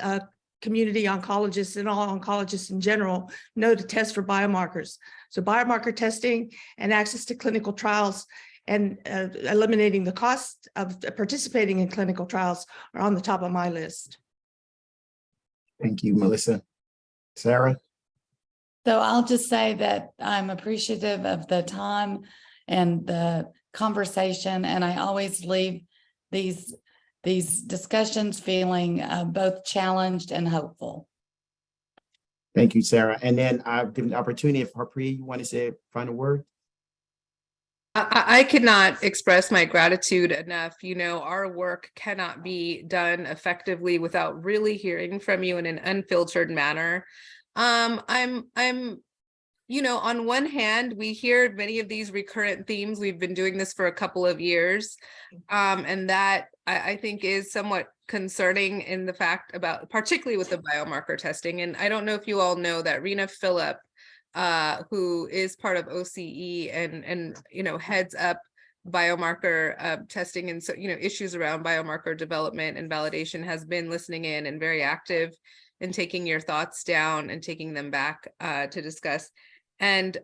community oncologists and all oncologists in general know to test for biomarkers. So biomarker testing and access to clinical trials and eliminating the cost of participating in clinical trials are on the top of my list. Thank you, Melissa. Sarah? So I'll just say that I'm appreciative of the time and the conversation, and I always leave these discussions feeling both challenged and hopeful. Thank you, Sarah. And then I've given the opportunity, if Harpreet, you want to say a final word? I cannot express my gratitude enough. Our work cannot be done effectively without really hearing from you in an unfiltered manner. On one hand, we hear many of these recurrent themes. We've been doing this for a couple of years. And that I think is somewhat concerning in the fact about, particularly with the biomarker testing. And I don't know if you all know that Rena Phillip, who is part of OCE and heads up biomarker testing and issues around biomarker development and validation, has been listening in and very active in taking your thoughts down and taking them back to discuss. And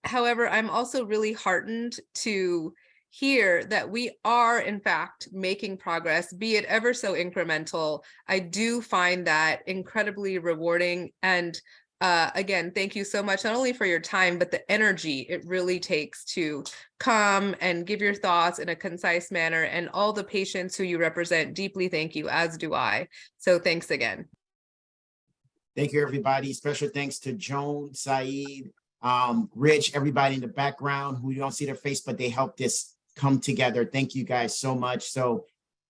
however, I'm also really heartened to hear that we are in fact making progress, be it ever so incremental. I do find that incredibly rewarding. And again, thank you so much, not only for your time, but the energy it really takes to come and give your thoughts in a concise manner. And all the patients who you represent, deeply thank you, as do I. So thanks again. Thank you, everybody. Special thanks to Joan, Saeed, Rich, everybody in the background who you don't see their face, but they helped this come together. Thank you guys so much. So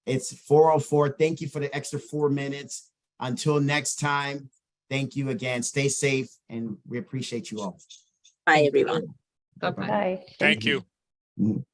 it's 4:04. Thank you for the extra 4 minutes. Until next time, thank you again. Stay safe, and we appreciate you all. Bye, everyone. Bye-bye. Bye. Thank you. Mhm.